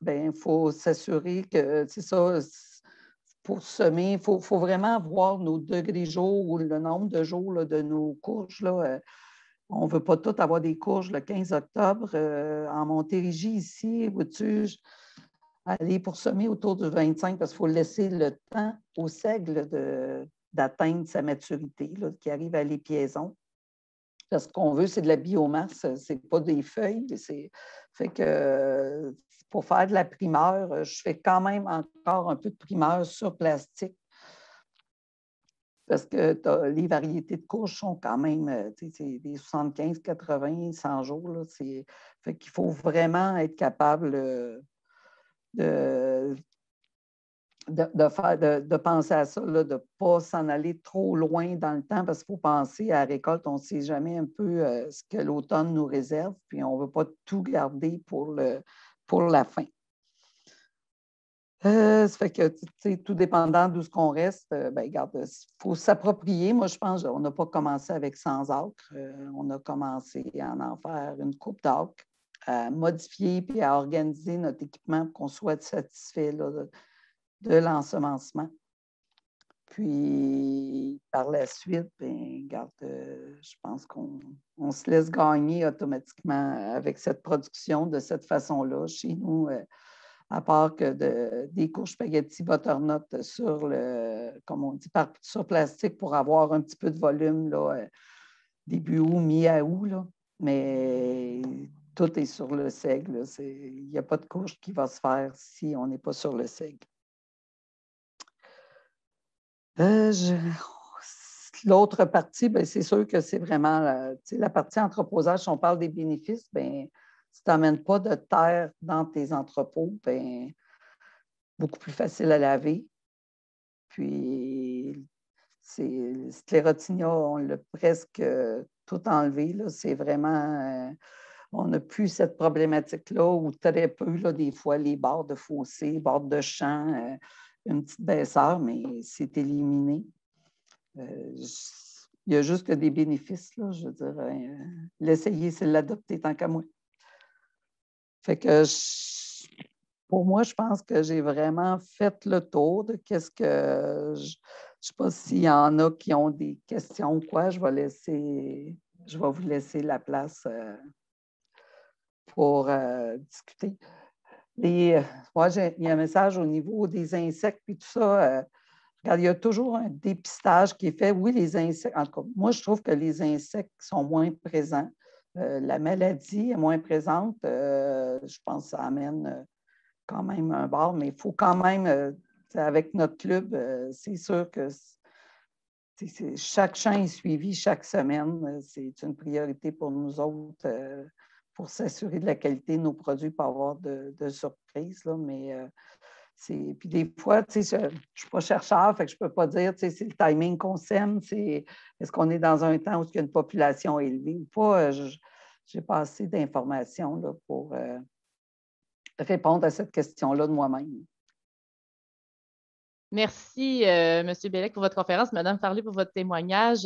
il faut s'assurer que, c'est ça, pour semer, il faut vraiment voir nos degrés jours ou le nombre de jours là, de nos courges. Là, on ne veut pas toutes avoir des courges le 15 octobre. En Montérégie, ici, vois-tu, aller pour semer autour du 25 parce qu'il faut laisser le temps au seigle d'atteindre sa maturité, là, qui arrive à l'épiaison. Parce qu'on veut, c'est de la biomasse, c'est pas des feuilles. Fait que pour faire de la primeur, je fais quand même encore un peu de primeur sur plastique. Parce que les variétés de courges sont quand même c'est des 75, 80, 100 jours. Là, fait qu'il faut vraiment être capable de penser à ça, là, de ne pas s'en aller trop loin dans le temps, parce qu'il faut penser à la récolte. On ne sait jamais un peu ce que l'automne nous réserve, puis on ne veut pas tout garder pour la fin. Ça fait que, tout dépendant d'où qu'on reste, regarde, il faut s'approprier. Moi, je pense qu'on n'a pas commencé avec 100 acres. On a commencé à en faire une coupe d'acres, à modifier puis à organiser notre équipement pour qu'on soit satisfait là, de l'ensemencement. Puis, par la suite, regarde, je pense qu'on se laisse gagner automatiquement avec cette production de cette façon-là. Chez nous, à part que des courges spaghetti butternut sur comme on dit, sur plastique pour avoir un petit peu de volume là, début août, mi-août, là. Mais tout est sur le seigle. Il n'y a pas de courge qui va se faire si on n'est pas sur le seigle. L'autre partie, c'est sûr que c'est vraiment la partie entreposage. Si on parle des bénéfices, si tu n'amènes pas de terre dans tes entrepôts, beaucoup plus facile à laver. Puis, sclérotinia, on l'a presque tout enlevé. Là. C'est vraiment, on n'a plus cette problématique-là, ou très peu, là, des fois, les bords de fossé, bords de champ, une petite baisseur, mais c'est éliminé. Il y a juste que des bénéfices, là, je veux dire. L'essayer, c'est l'adopter tant qu'à moi. Fait que pour moi, je pense que j'ai vraiment fait le tour de qu'est-ce que... Je ne sais pas s'il y en a qui ont des questions ou quoi. Je vais vous laisser la place pour discuter. Moi, il y a un message au niveau des insectes et tout ça. Regarde, il y a toujours un dépistage qui est fait. Oui, les insectes, en tout cas, moi, je trouve que les insectes sont moins présents. La maladie est moins présente. Je pense que ça amène quand même un bord, mais il faut quand même, avec notre club, c'est sûr que chaque champ est suivi chaque semaine. C'est une priorité pour nous autres pour s'assurer de la qualité de nos produits, pas avoir de surprises. Là, mais puis des fois, je ne suis pas chercheur, fait que je ne peux pas dire c'est le timing qu'on sème, est-ce qu'on est dans un temps où il y a une population élevée ou pas. J'ai pas assez d'informations là, pour répondre à cette question-là de moi-même. Merci, M. Bellec, pour votre conférence, Mme Farley, pour votre témoignage.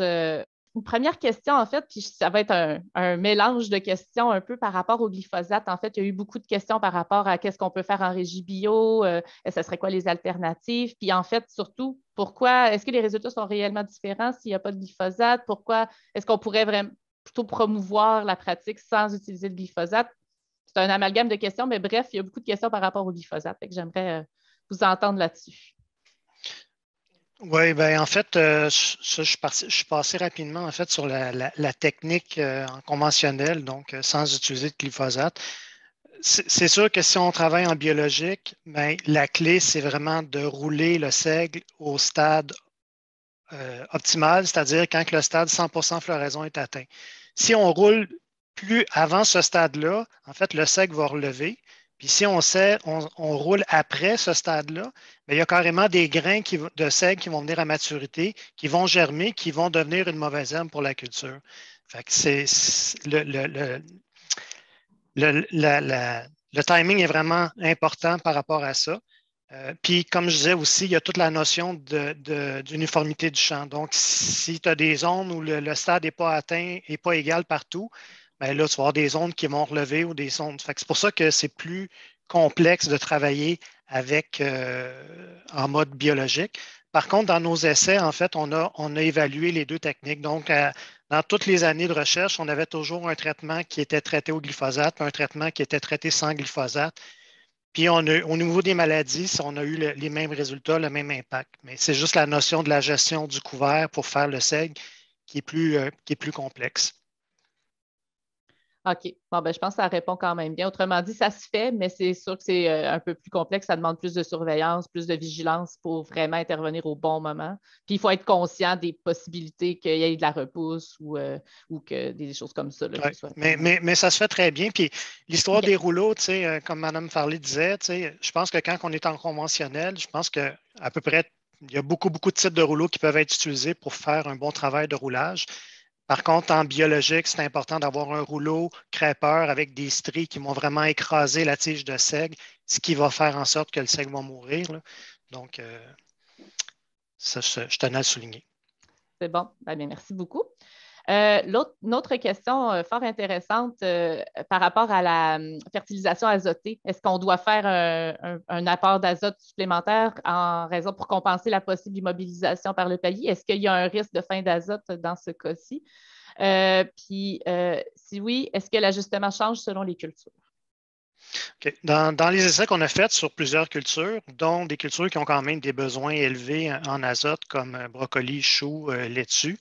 Une première question, en fait, puis ça va être un mélange de questions un peu par rapport au glyphosate. En fait, il y a eu beaucoup de questions par rapport à qu'est-ce qu'on peut faire en régie bio, ce serait quoi les alternatives, puis en fait, surtout, pourquoi, est-ce que les résultats sont réellement différents s'il n'y a pas de glyphosate? Pourquoi est-ce qu'on pourrait vraiment plutôt promouvoir la pratique sans utiliser le glyphosate? C'est un amalgame de questions, mais bref, il y a beaucoup de questions par rapport au glyphosate. J'aimerais vous entendre là-dessus. Oui, en fait, je suis passé rapidement en fait sur la technique en conventionnelle, donc sans utiliser de glyphosate. C'est sûr que si on travaille en biologique, la clé, c'est vraiment de rouler le seigle au stade optimal, c'est-à-dire quand le stade 100% floraison est atteint. Si on roule plus avant ce stade-là, en fait, le seigle va relever. Puis si on roule après ce stade-là, il y a carrément des grains de seigle qui vont venir à maturité, qui vont germer, qui vont devenir une mauvaise herbe pour la culture. Fait que le timing est vraiment important par rapport à ça. Puis, comme je disais aussi, il y a toute la notion d'uniformité du champ. Donc, si tu as des zones où le stade n'est pas atteint et pas égal partout, bien là, tu vas avoir des zones qui vont relever ou des zones. C'est pour ça que c'est plus complexe de travailler avec en mode biologique. Par contre, dans nos essais, en fait, on a évalué les deux techniques. Donc, dans toutes les années de recherche, on avait toujours un traitement qui était traité au glyphosate, puis un traitement qui était traité sans glyphosate. Puis au niveau des maladies, on a eu les mêmes résultats, le même impact. Mais c'est juste la notion de la gestion du couvert pour faire le seigle qui est plus complexe. OK. Bon, ben, je pense que ça répond quand même bien. Autrement dit, ça se fait, mais c'est sûr que c'est un peu plus complexe. Ça demande plus de surveillance, plus de vigilance pour vraiment intervenir au bon moment. Puis il faut être conscient des possibilités qu'il y ait de la repousse ou que des choses comme ça. Là, ouais, mais ça se fait très bien. Puis l'histoire des rouleaux, comme Mme Farley disait, je pense que quand on est en conventionnel, je pense qu'à peu près, il y a beaucoup, beaucoup de types de rouleaux qui peuvent être utilisés pour faire un bon travail de roulage. Par contre, en biologique, c'est important d'avoir un rouleau crêpeur avec des stries qui vont vraiment écraser la tige de seigle, ce qui va faire en sorte que le seigle va mourir. Là. Donc, ça, je tenais à le souligner. C'est bon. Ben, merci beaucoup. Une autre question fort intéressante par rapport à la fertilisation azotée. Est-ce qu'on doit faire un apport d'azote supplémentaire en raison pour compenser la possible immobilisation par le taillis? Est-ce qu'il y a un risque de fin d'azote dans ce cas-ci? Puis, si oui, est-ce que l'ajustement change selon les cultures? Okay. Dans les essais qu'on a faits sur plusieurs cultures, dont des cultures qui ont quand même des besoins élevés en azote, comme brocoli, chou, laitue,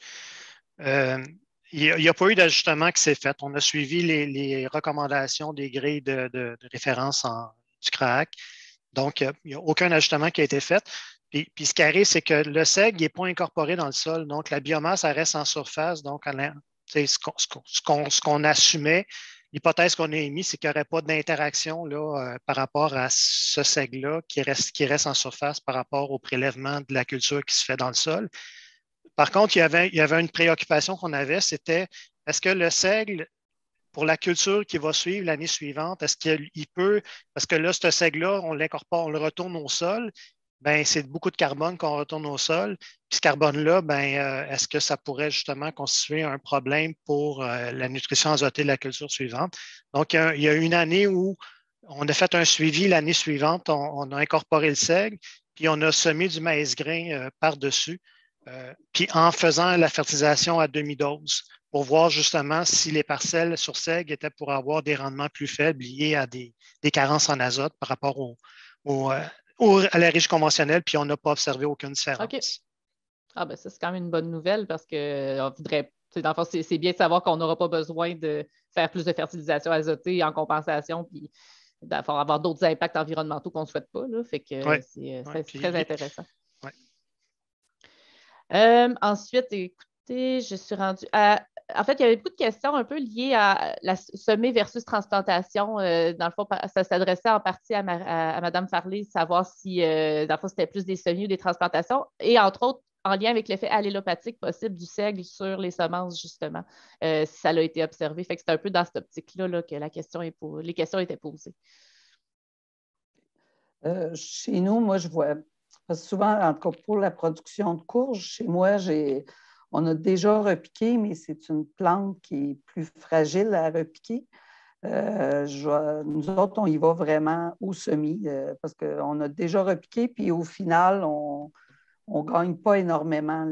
il n'y a pas eu d'ajustement qui s'est fait. On a suivi les recommandations des grilles de référence du CRAAC. Donc, il n'y a aucun ajustement qui a été fait. Puis ce qui arrive, c'est que le seigle n'est pas incorporé dans le sol. Donc, la biomasse, elle reste en surface. Donc, ce qu'on assumait, l'hypothèse qu'on a émise, c'est qu'il n'y aurait pas d'interaction par rapport à ce seigle-là qui reste en surface par rapport au prélèvement de la culture qui se fait dans le sol. Par contre, il y avait une préoccupation qu'on avait, c'était est-ce que le seigle, pour la culture qui va suivre l'année suivante, est-ce qu'il peut, parce que là, ce seigle-là, on l'incorpore, on le retourne au sol, ben, c'est beaucoup de carbone qu'on retourne au sol. Puis ce carbone-là, ben, est-ce que ça pourrait justement constituer un problème pour la nutrition azotée de la culture suivante? Donc, il y a une année où on a fait un suivi l'année suivante, on a incorporé le seigle, puis on a semé du maïs grain par-dessus. Puis en faisant la fertilisation à demi-dose pour voir justement si les parcelles sur seigle étaient pour avoir des rendements plus faibles liés à des carences en azote par rapport à la riche conventionnelle, puis on n'a pas observé aucune différence. OK. Ah ben ça, c'est quand même une bonne nouvelle parce qu'on voudrait, dans le fond, c'est bien de savoir qu'on n'aura pas besoin de faire plus de fertilisation azotée en compensation, puis avoir d'autres impacts environnementaux qu'on ne souhaite pas. Là. Fait que c'est très intéressant. Ouais. Ensuite, écoutez, je suis rendue à. En fait, il y avait beaucoup de questions un peu liées à la semer versus transplantation. Dans le fond, ça s'adressait en partie à Mme Farley, savoir si, dans le fond, c'était plus des semis ou des transplantations. Et entre autres, en lien avec l'effet allélopathique possible du seigle sur les semences, justement, si ça a été observé. Fait que c'est un peu dans cette optique-là que les questions étaient posées. Chez nous, moi, je vois, parce que souvent, en tout cas pour la production de courges, chez moi, on a déjà repiqué, mais c'est une plante qui est plus fragile à repiquer. Nous autres, on y va vraiment au semis parce qu'on a déjà repiqué, puis au final, on ne gagne pas énormément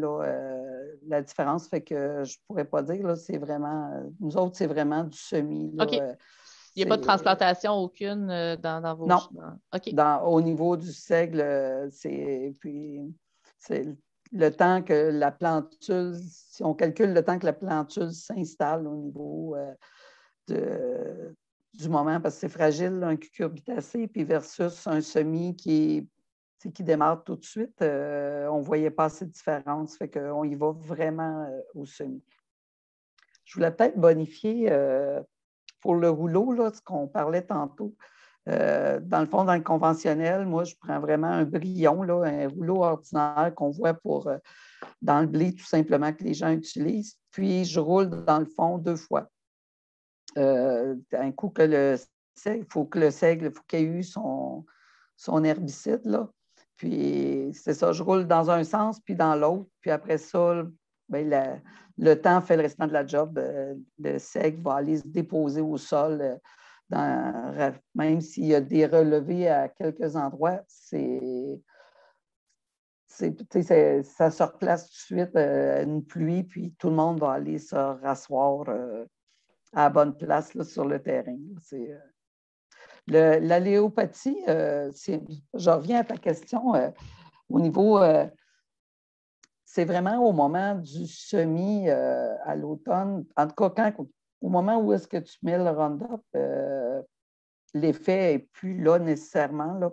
la différence. Fait que je ne pourrais pas dire, là, c'est vraiment, nous autres, c'est vraiment du semis. Là, OK. Il n'y a pas de transplantation aucune dans vos... Non. OK. Au niveau du seigle, c'est le temps que la plantule, si on calcule le temps que la plantule s'installe au niveau du moment, parce que c'est fragile, un cucurbitacé, puis versus un semis qui démarre tout de suite, on ne voyait pas assez de différence. Fait qu'on y va vraiment au semis. Je voulais peut-être bonifier pour le rouleau, là, ce qu'on parlait tantôt. Dans le fond, dans le conventionnel, moi, je prends vraiment un brillon, là, un rouleau ordinaire qu'on voit dans le blé, tout simplement, que les gens utilisent. Puis, je roule dans le fond 2 fois. Un coup que il faut qu'il ait eu son herbicide, là. Puis c'est ça, je roule dans un sens, puis dans l'autre. Puis après ça, bien, le temps fait le restant de la job. Le seigle va aller se déposer au sol, même s'il y a des relevés à quelques endroits, ça se replace tout de suite, une pluie, puis tout le monde va aller se rasseoir à la bonne place là, sur le terrain. L'alléopathie, je reviens à ta question au niveau, c'est vraiment au moment du semis à l'automne, en tout cas, au moment où est-ce que tu mets le Roundup, l'effet n'est plus là nécessairement. Là.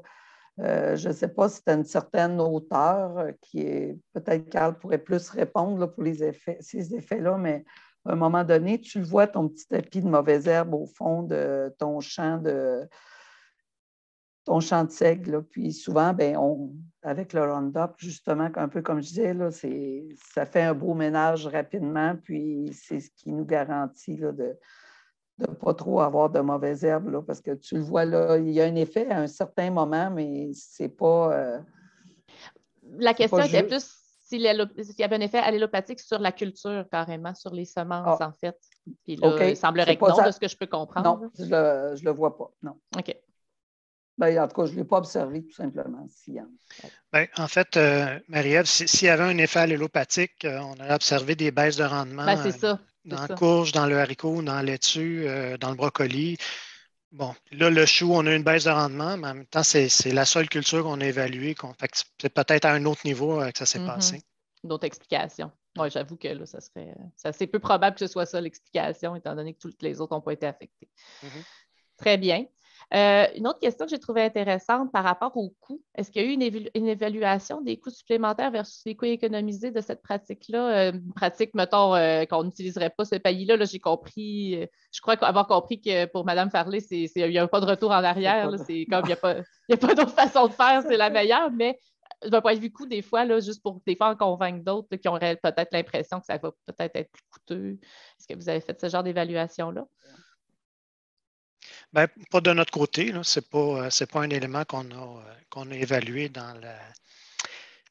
Je ne sais pas si tu as une certaine hauteur qui est, peut-être Carl pourrait plus répondre là, pour ces effets-là, mais à un moment donné, tu le vois, ton petit tapis de mauvaises herbes au fond de ton champ de seigle. Là. Puis souvent, ben, avec le Roundup, justement, un peu comme je disais, là, ça fait un beau ménage rapidement, puis c'est ce qui nous garantit là, de ne pas trop avoir de mauvaises herbes, là, parce que tu le vois, là, il y a un effet à un certain moment, mais c'est pas... La question était plus s'il y avait un effet allélopathique sur la culture, carrément, sur les semences, en fait. Puis là, okay. Il semblerait que non, de ce que je peux comprendre. Non, je ne le vois pas, non. OK. Ben, en tout cas, je ne l'ai pas observé, tout simplement. Ben, en fait, Marie-Ève, s'il y avait un effet allélopathique, on aurait observé des baisses de rendement dans la courge, dans le haricot, dans la laitue, dans le brocoli. Bon, là, le chou, on a une baisse de rendement, mais en même temps, c'est la seule culture qu'on a évaluée. C'est peut-être à un autre niveau que ça s'est passé. D'autres explications. Oui, j'avoue que là, c'est peu probable que ce soit ça l'explication, étant donné que toutes les autres n'ont pas été affectées. Très bien. Une autre question que j'ai trouvée intéressante par rapport aux coûts. Est-ce qu'il y a eu une évaluation des coûts supplémentaires versus les coûts économisés de cette pratique-là? Une pratique, mettons, qu'on n'utiliserait pas ce pays-là. Là, j'ai compris, je crois avoir compris que pour Mme Farley, il n'y a pas de retour en arrière. C'est comme il n'y a pas d'autre façon de faire, c'est la meilleure, mais d'un point de vue coût, des fois, là, juste pour des fois en convaincre d'autres là, qui auraient peut-être l'impression que ça va peut-être être plus coûteux. Est-ce que vous avez fait ce genre d'évaluation-là? Bien, pas de notre côté. Ce n'est pas un élément qu'on a évalué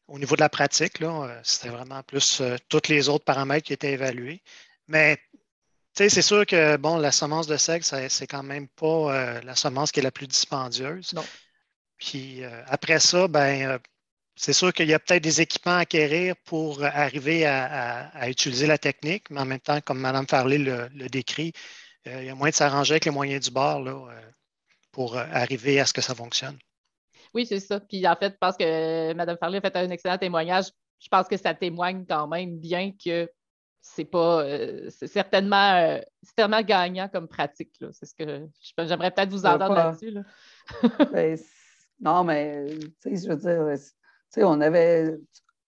au niveau de la pratique. C'était vraiment plus tous les autres paramètres qui étaient évalués. Mais c'est sûr que bon, la semence de seigle, c'est quand même pas la semence qui est la plus dispendieuse. Non. Puis après ça, ben, c'est sûr qu'il y a peut-être des équipements à acquérir pour arriver à utiliser la technique, mais en même temps, comme Mme Farley le décrit, il y a moyen de s'arranger avec les moyens du bord là, pour arriver à ce que ça fonctionne. Oui, c'est ça. Puis en fait, je pense que Mme Farley a fait un excellent témoignage. Je pense que ça témoigne quand même bien que c'est pas c'est certainement gagnant comme pratique. Là. C'est ce que j'aimerais peut-être vous entendre là-dessus. Là. Ben, non, mais je veux dire,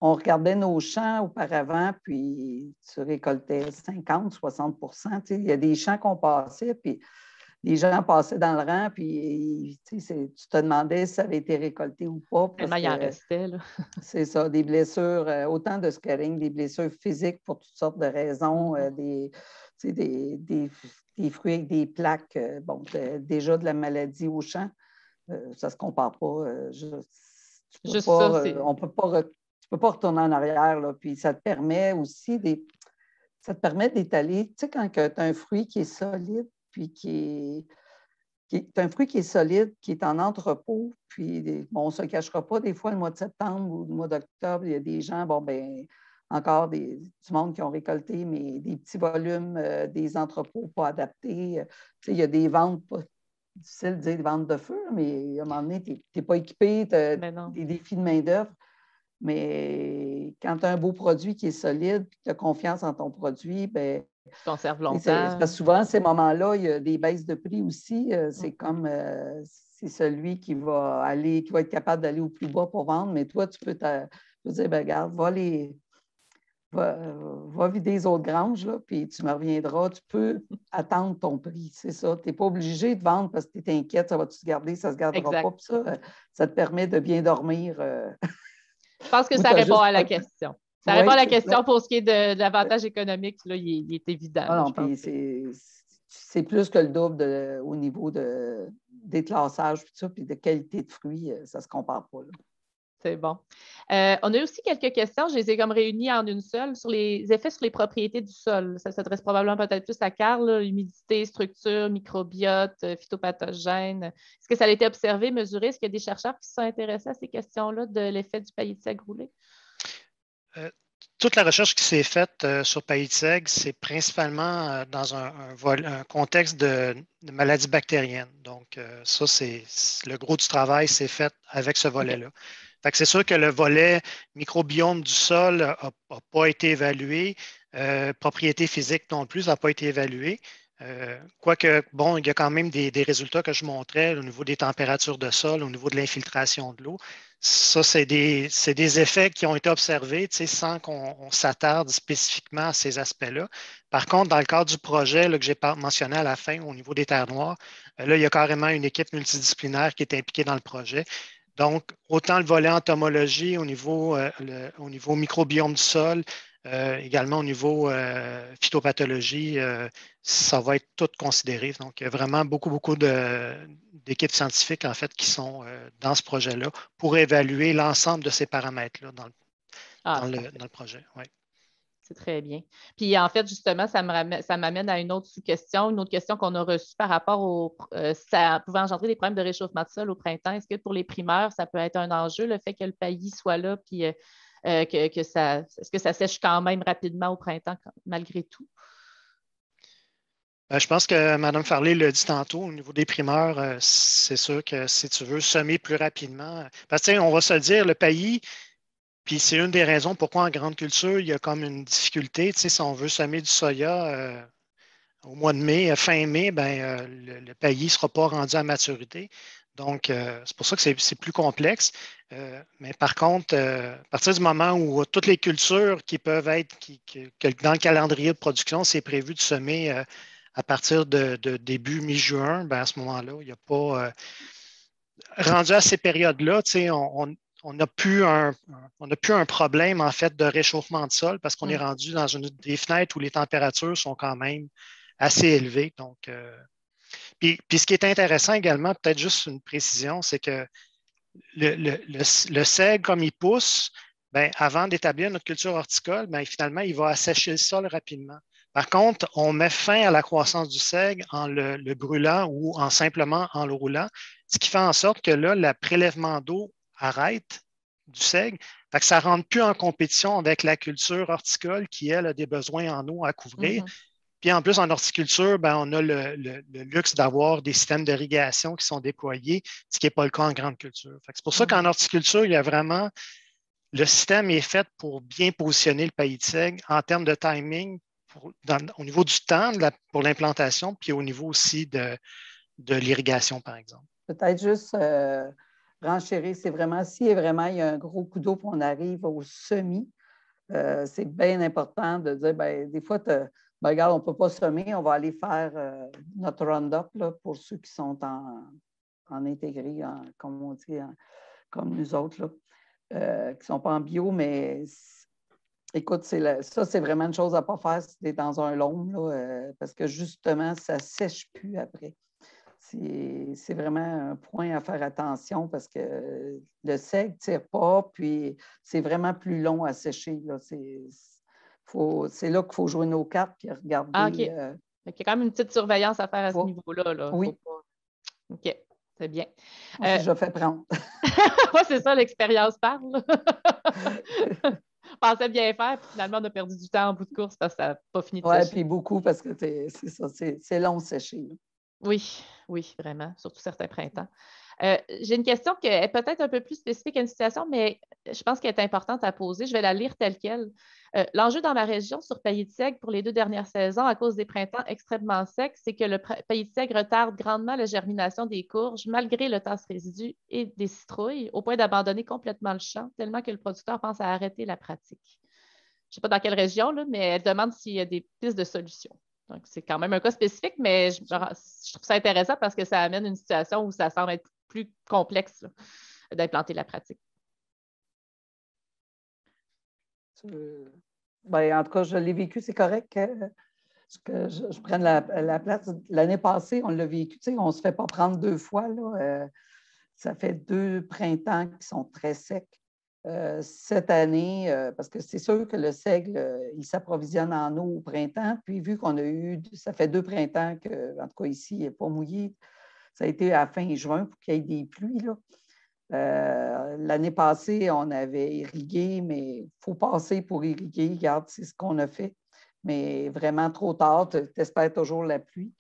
on regardait nos champs auparavant, puis tu récoltais 50-60 %. Il y a des champs qu'on passait, puis les gens passaient dans le rang, puis tu te demandais si ça avait été récolté ou pas. Tellement il en restait. C'est ça, des blessures, autant de scarring, des blessures physiques pour toutes sortes de raisons, des fruits avec des plaques, déjà de la maladie au champ. Ça ne se compare pas. Tu ne peux pas retourner en arrière. Là, puis ça te permet aussi d'étaler. Tu sais, quand tu as un fruit qui est solide, puis un fruit qui est solide, qui est en entrepôt, puis on ne se cachera pas, des fois, le mois de septembre ou le mois d'octobre, il y a des gens, encore du monde qui ont récolté, mais des petits volumes, des entrepôts pas adaptés. Il y a des ventes difficile de dire vente de feu, mais à un moment donné, tu n'es pas équipé, tu as des défis de main-d'œuvre. Mais quand tu as un beau produit qui est solide, tu as confiance en ton produit, bien, tu conserves longtemps. Parce que souvent, à ces moments-là, il y a des baisses de prix aussi. C'est comme c'est celui qui va être capable d'aller au plus bas pour vendre, mais toi, tu peux dire, ben, regarde, va vider les autres granges, là, puis tu me reviendras. Tu peux attendre ton prix, c'est ça. Tu n'es pas obligé de vendre parce que tu es inquiète, ça va-tu se garder, ça ne se gardera pas. Puis ça te permet de bien dormir. Je pense que ça répond à la question. Ça répond à la question pour ce qui est de l'avantage économique. Là, il est évident. Ah non, puis c'est plus que le double au niveau de déclassage, puis de qualité de fruits, ça ne se compare pas, là. C'est bon. On a eu aussi quelques questions, je les ai comme réunies en une seule, sur les effets sur les propriétés du sol. Ça s'adresse probablement peut-être plus à Carl, là, humidité, structure, microbiote, phytopathogènes. Est-ce que ça a été observé, mesuré? Est-ce qu'il y a des chercheurs qui se sont intéressés à ces questions-là de l'effet du paillis de seigle roulé? Toute la recherche qui s'est faite sur paillis de seigle, c'est principalement dans un contexte de maladie bactérienne. Donc, ça, c'est le gros du travail, c'est fait avec ce volet-là. Okay. Fait que c'est sûr que le volet microbiome du sol n'a pas été évalué, propriété physique non plus n'a pas été évaluée. Quoique, bon, il y a quand même des résultats que je montrais au niveau des températures de sol, au niveau de l'infiltration de l'eau. Ça, c'est des effets qui ont été observés sans qu'on s'attarde spécifiquement à ces aspects-là. Par contre, dans le cadre du projet là, que j'ai mentionné à la fin, au niveau des terres noires, là, il y a carrément une équipe multidisciplinaire qui est impliquée dans le projet. Donc, autant le volet entomologie au niveau microbiome du sol, également au niveau phytopathologie, ça va être tout considéré. Donc, il y a vraiment beaucoup d'équipes scientifiques, en fait, qui sont dans ce projet-là pour évaluer l'ensemble de ces paramètres-là dans le projet. Ouais. C'est très bien. Puis en fait, justement, ça m'amène à une autre sous-question, une autre question qu'on a reçue par rapport au ça pouvait engendrer des problèmes de réchauffement de sol au printemps. Est-ce que pour les primeurs, ça peut être un enjeu, le fait que le paillis soit là, puis est-ce que ça sèche quand même rapidement au printemps, malgré tout? Je pense que Mme Farley l'a dit tantôt, au niveau des primeurs, c'est sûr que si tu veux semer plus rapidement, parce que on va se le dire, le paillis, puis c'est une des raisons pourquoi en grande culture, il y a comme une difficulté. Si on veut semer du soya au mois de mai, fin mai, ben, le paillis ne sera pas rendu à maturité. Donc, c'est pour ça que c'est plus complexe. Mais par contre, à partir du moment où toutes les cultures qui peuvent être, que dans le calendrier de production, c'est prévu de semer à partir de début mi-juin, ben, à ce moment-là, il n'y a pas. Rendu à ces périodes-là, on n'a plus un problème en fait de réchauffement de sol parce qu'on est rendu dans des fenêtres où les températures sont quand même assez élevées. Donc, puis ce qui est intéressant également, peut-être juste une précision, c'est que le seigle, comme il pousse, ben, avant d'établir notre culture horticole, ben, finalement, il va assécher le sol rapidement. Par contre, on met fin à la croissance du seigle en le brûlant ou simplement en le roulant, ce qui fait en sorte que là, le prélèvement d'eau arrête du seigle. Fait que ça ne rentre plus en compétition avec la culture horticole qui, elle, a des besoins en eau à couvrir. Puis en plus, en horticulture, ben, on a le luxe d'avoir des systèmes d'irrigation qui sont déployés, ce qui n'est pas le cas en grande culture. C'est pour ça qu'en horticulture, il y a vraiment le système est fait pour bien positionner le paillis de seigle en termes de timing au niveau du temps pour l'implantation, puis au niveau aussi de l'irrigation, par exemple. Peut-être juste renchérir, c'est vraiment, si vraiment il y a un gros coup d'eau et on arrive au semis, c'est bien important de dire, bien, des fois, ben, regarde, on ne peut pas semer, on va aller faire notre Roundup là, pour ceux qui sont en intégré, comme on dit, comme nous autres, là, qui ne sont pas en bio, mais écoute, ça, c'est vraiment une chose à ne pas faire si tu es dans un loam, là, parce que justement, ça ne sèche plus après. C'est vraiment un point à faire attention parce que le seigle ne tire pas, puis c'est vraiment plus long à sécher. C'est là qu'il faut jouer nos cartes et regarder. Ah, OK. Il y a quand même une petite surveillance à faire à ce niveau-là. Là. Oui. OK, c'est bien. Moi, je fais prendre. Moi, c'est ça, l'expérience parle. On pensait bien faire, puis finalement, on a perdu du temps en bout de course parce que ça n'a pas fini de sécher. Oui, puis beaucoup parce que c'est ça, c'est long de sécher. Là. Oui, vraiment, surtout certains printemps. J'ai une question qui est peut-être un peu plus spécifique à une situation, mais je pense qu'elle est importante à poser. Je vais la lire telle quelle. L'enjeu dans ma région sur paillis de seigle pour les 2 dernières saisons à cause des printemps extrêmement secs, c'est que le paillis de seigle retarde grandement la germination des courges malgré le tasse résidu et des citrouilles, au point d'abandonner complètement le champ, tellement que le producteur pense à arrêter la pratique. Je ne sais pas dans quelle région, là, mais elle demande s'il y a des pistes de solutions. Donc, c'est quand même un cas spécifique, mais je trouve ça intéressant parce que ça amène une situation où ça semble être plus complexe d'implanter la pratique. Ben, en tout cas, je l'ai vécu, c'est correct. je prenne la place. L'année passée, on l'a vécu. On ne se fait pas prendre 2 fois. Là. Ça fait 2 printemps qui sont très secs. Cette année, parce que c'est sûr que le seigle, il s'approvisionne en eau au printemps. Puis vu qu'on a eu, ça fait 2 printemps que, en tout cas ici, il n'est pas mouillé, ça a été à fin juin pour qu'il y ait des pluies. Là. L'année passée, on avait irrigué, mais il faut passer pour irriguer. Regarde, c'est ce qu'on a fait. Mais vraiment trop tard, tu espères toujours la pluie.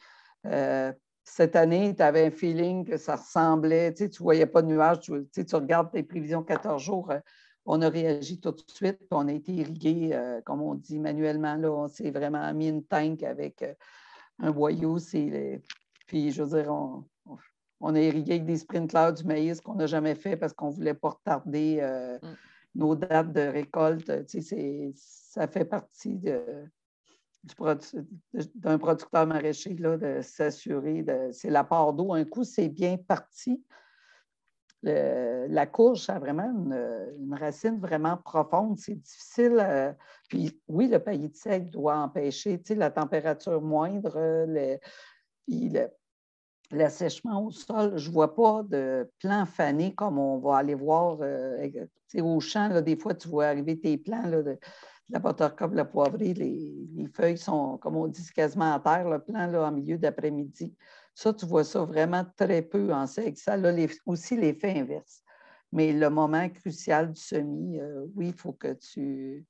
Cette année, tu avais un feeling que ça ressemblait, tu ne voyais pas de nuages, tu regardes tes prévisions 14 jours, on a réagi tout de suite, puis on a été irrigué, comme on dit manuellement, là, on s'est vraiment mis une tank avec un boyau, puis je veux dire, on a irrigué avec des sprinklers du maïs qu'on n'a jamais fait parce qu'on ne voulait pas retarder nos dates de récolte, ça fait partie d'un producteur maraîcher, là, de s'assurer, c'est la part d'eau. Un coup, c'est bien parti. La courge, ça a vraiment une racine vraiment profonde. C'est difficile. Puis oui, le paillis de seigle doit empêcher la température moindre, l'assèchement au sol. Je ne vois pas de plants fanés comme on va aller voir au champ. Là, des fois, tu vois arriver tes plants là, de la buttercup, la poivrée, les feuilles sont, comme on dit, quasiment à terre, le plant là, en milieu d'après-midi. Ça, tu vois ça vraiment très peu en seigle. Ça a aussi l'effet inverse. Mais le moment crucial du semis, oui, il faut que tu...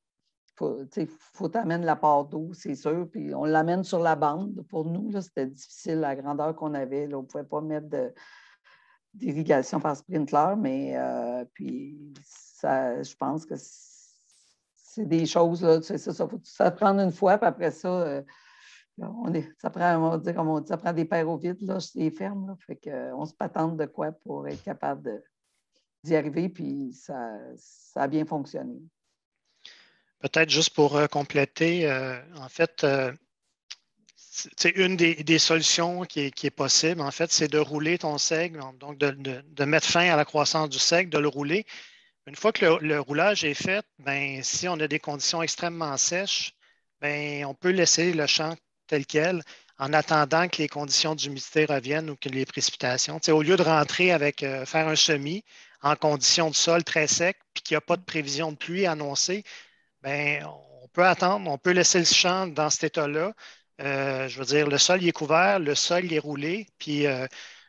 faut t'amener la part d'eau, c'est sûr. Puis on l'amène sur la bande. Pour nous, là, c'était difficile, la grandeur qu'on avait. Là, on ne pouvait pas mettre d'irrigation par sprinkler, mais puis ça, je pense que c'est des choses, là, ça faut ça prendre une fois, puis après ça, ça prend, on va dire, comme on dit, ça prend des paires au vide, là, les fermes. Là, fait qu'on se patente de quoi pour être capable d'y arriver, puis ça a bien fonctionné. Peut-être juste pour compléter, en fait, une des solutions qui est possible, en fait, c'est de rouler ton seigle, donc de mettre fin à la croissance du seigle, de le rouler. Une fois que le roulage est fait, ben, si on a des conditions extrêmement sèches, ben, on peut laisser le champ tel quel en attendant que les conditions d'humidité reviennent ou que les précipitations. Au lieu de rentrer avec faire un semis en conditions de sol très sec puis qu'il n'y a pas de prévision de pluie annoncée, ben, on peut attendre, on peut laisser le champ dans cet état-là. Je veux dire, le sol il est couvert, le sol il est roulé, puis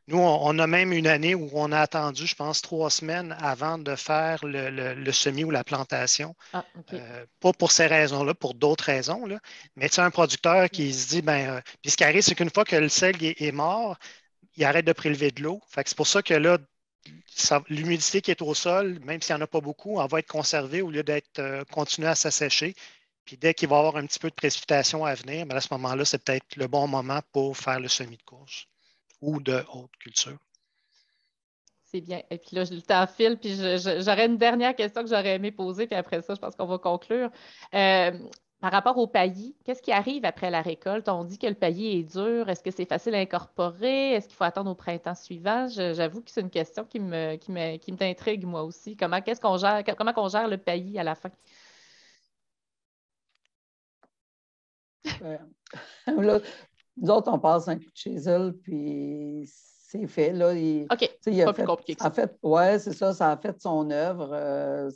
nous, on a même une année où on a attendu, je pense, 3 semaines avant de faire le semis ou la plantation. Ah, OK. Pas pour ces raisons-là, pour d'autres raisons. Là. Mais tu sais, un producteur qui se dit, ben, puis ce qui arrive, c'est qu'une fois que le seigle est mort, il arrête de prélever de l'eau. Fait que c'est pour ça que là, l'humidité qui est au sol, même s'il n'y en a pas beaucoup, elle va être conservée au lieu d'être continuer à s'assécher. Puis dès qu'il va y avoir un petit peu de précipitation à venir, ben à ce moment-là, c'est peut-être le bon moment pour faire le semis de courge ou de haute culture. C'est bien. Et puis là, le temps file, puis j'aurais une dernière question que j'aurais aimé poser, puis après ça, je pense qu'on va conclure. Par rapport au paillis, qu'est-ce qui arrive après la récolte? On dit que le paillis est dur. Est-ce que c'est facile à incorporer? Est-ce qu'il faut attendre au printemps suivant? J'avoue que c'est une question qui m'intrigue, moi aussi. Comment qu'on gère le paillis à la fin? Là, nous autres, on passe un coup de chisel, puis c'est fait. Là, OK, pas plus compliqué que ça. En fait, oui, c'est ça, ça a fait son œuvre.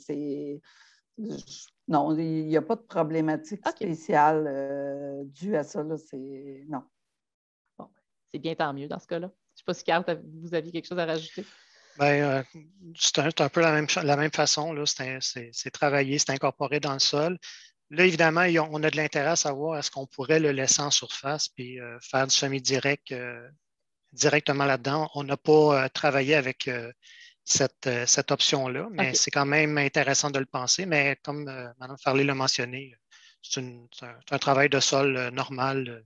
Non, il n'y a pas de problématique spéciale due à ça. Là, non. Bon, c'est bien, tant mieux dans ce cas-là. Je ne sais pas si, Carl, vous aviez quelque chose à rajouter. Bien, c'est un peu la même façon. Là. C'est travaillé, c'est incorporé dans le sol. Là, évidemment, on a de l'intérêt à savoir est-ce qu'on pourrait le laisser en surface puis faire du semis direct directement là-dedans. On n'a pas travaillé avec cette option-là, mais c'est quand même intéressant de le penser. Mais comme Mme Farley l'a mentionné, c'est un travail de sol normal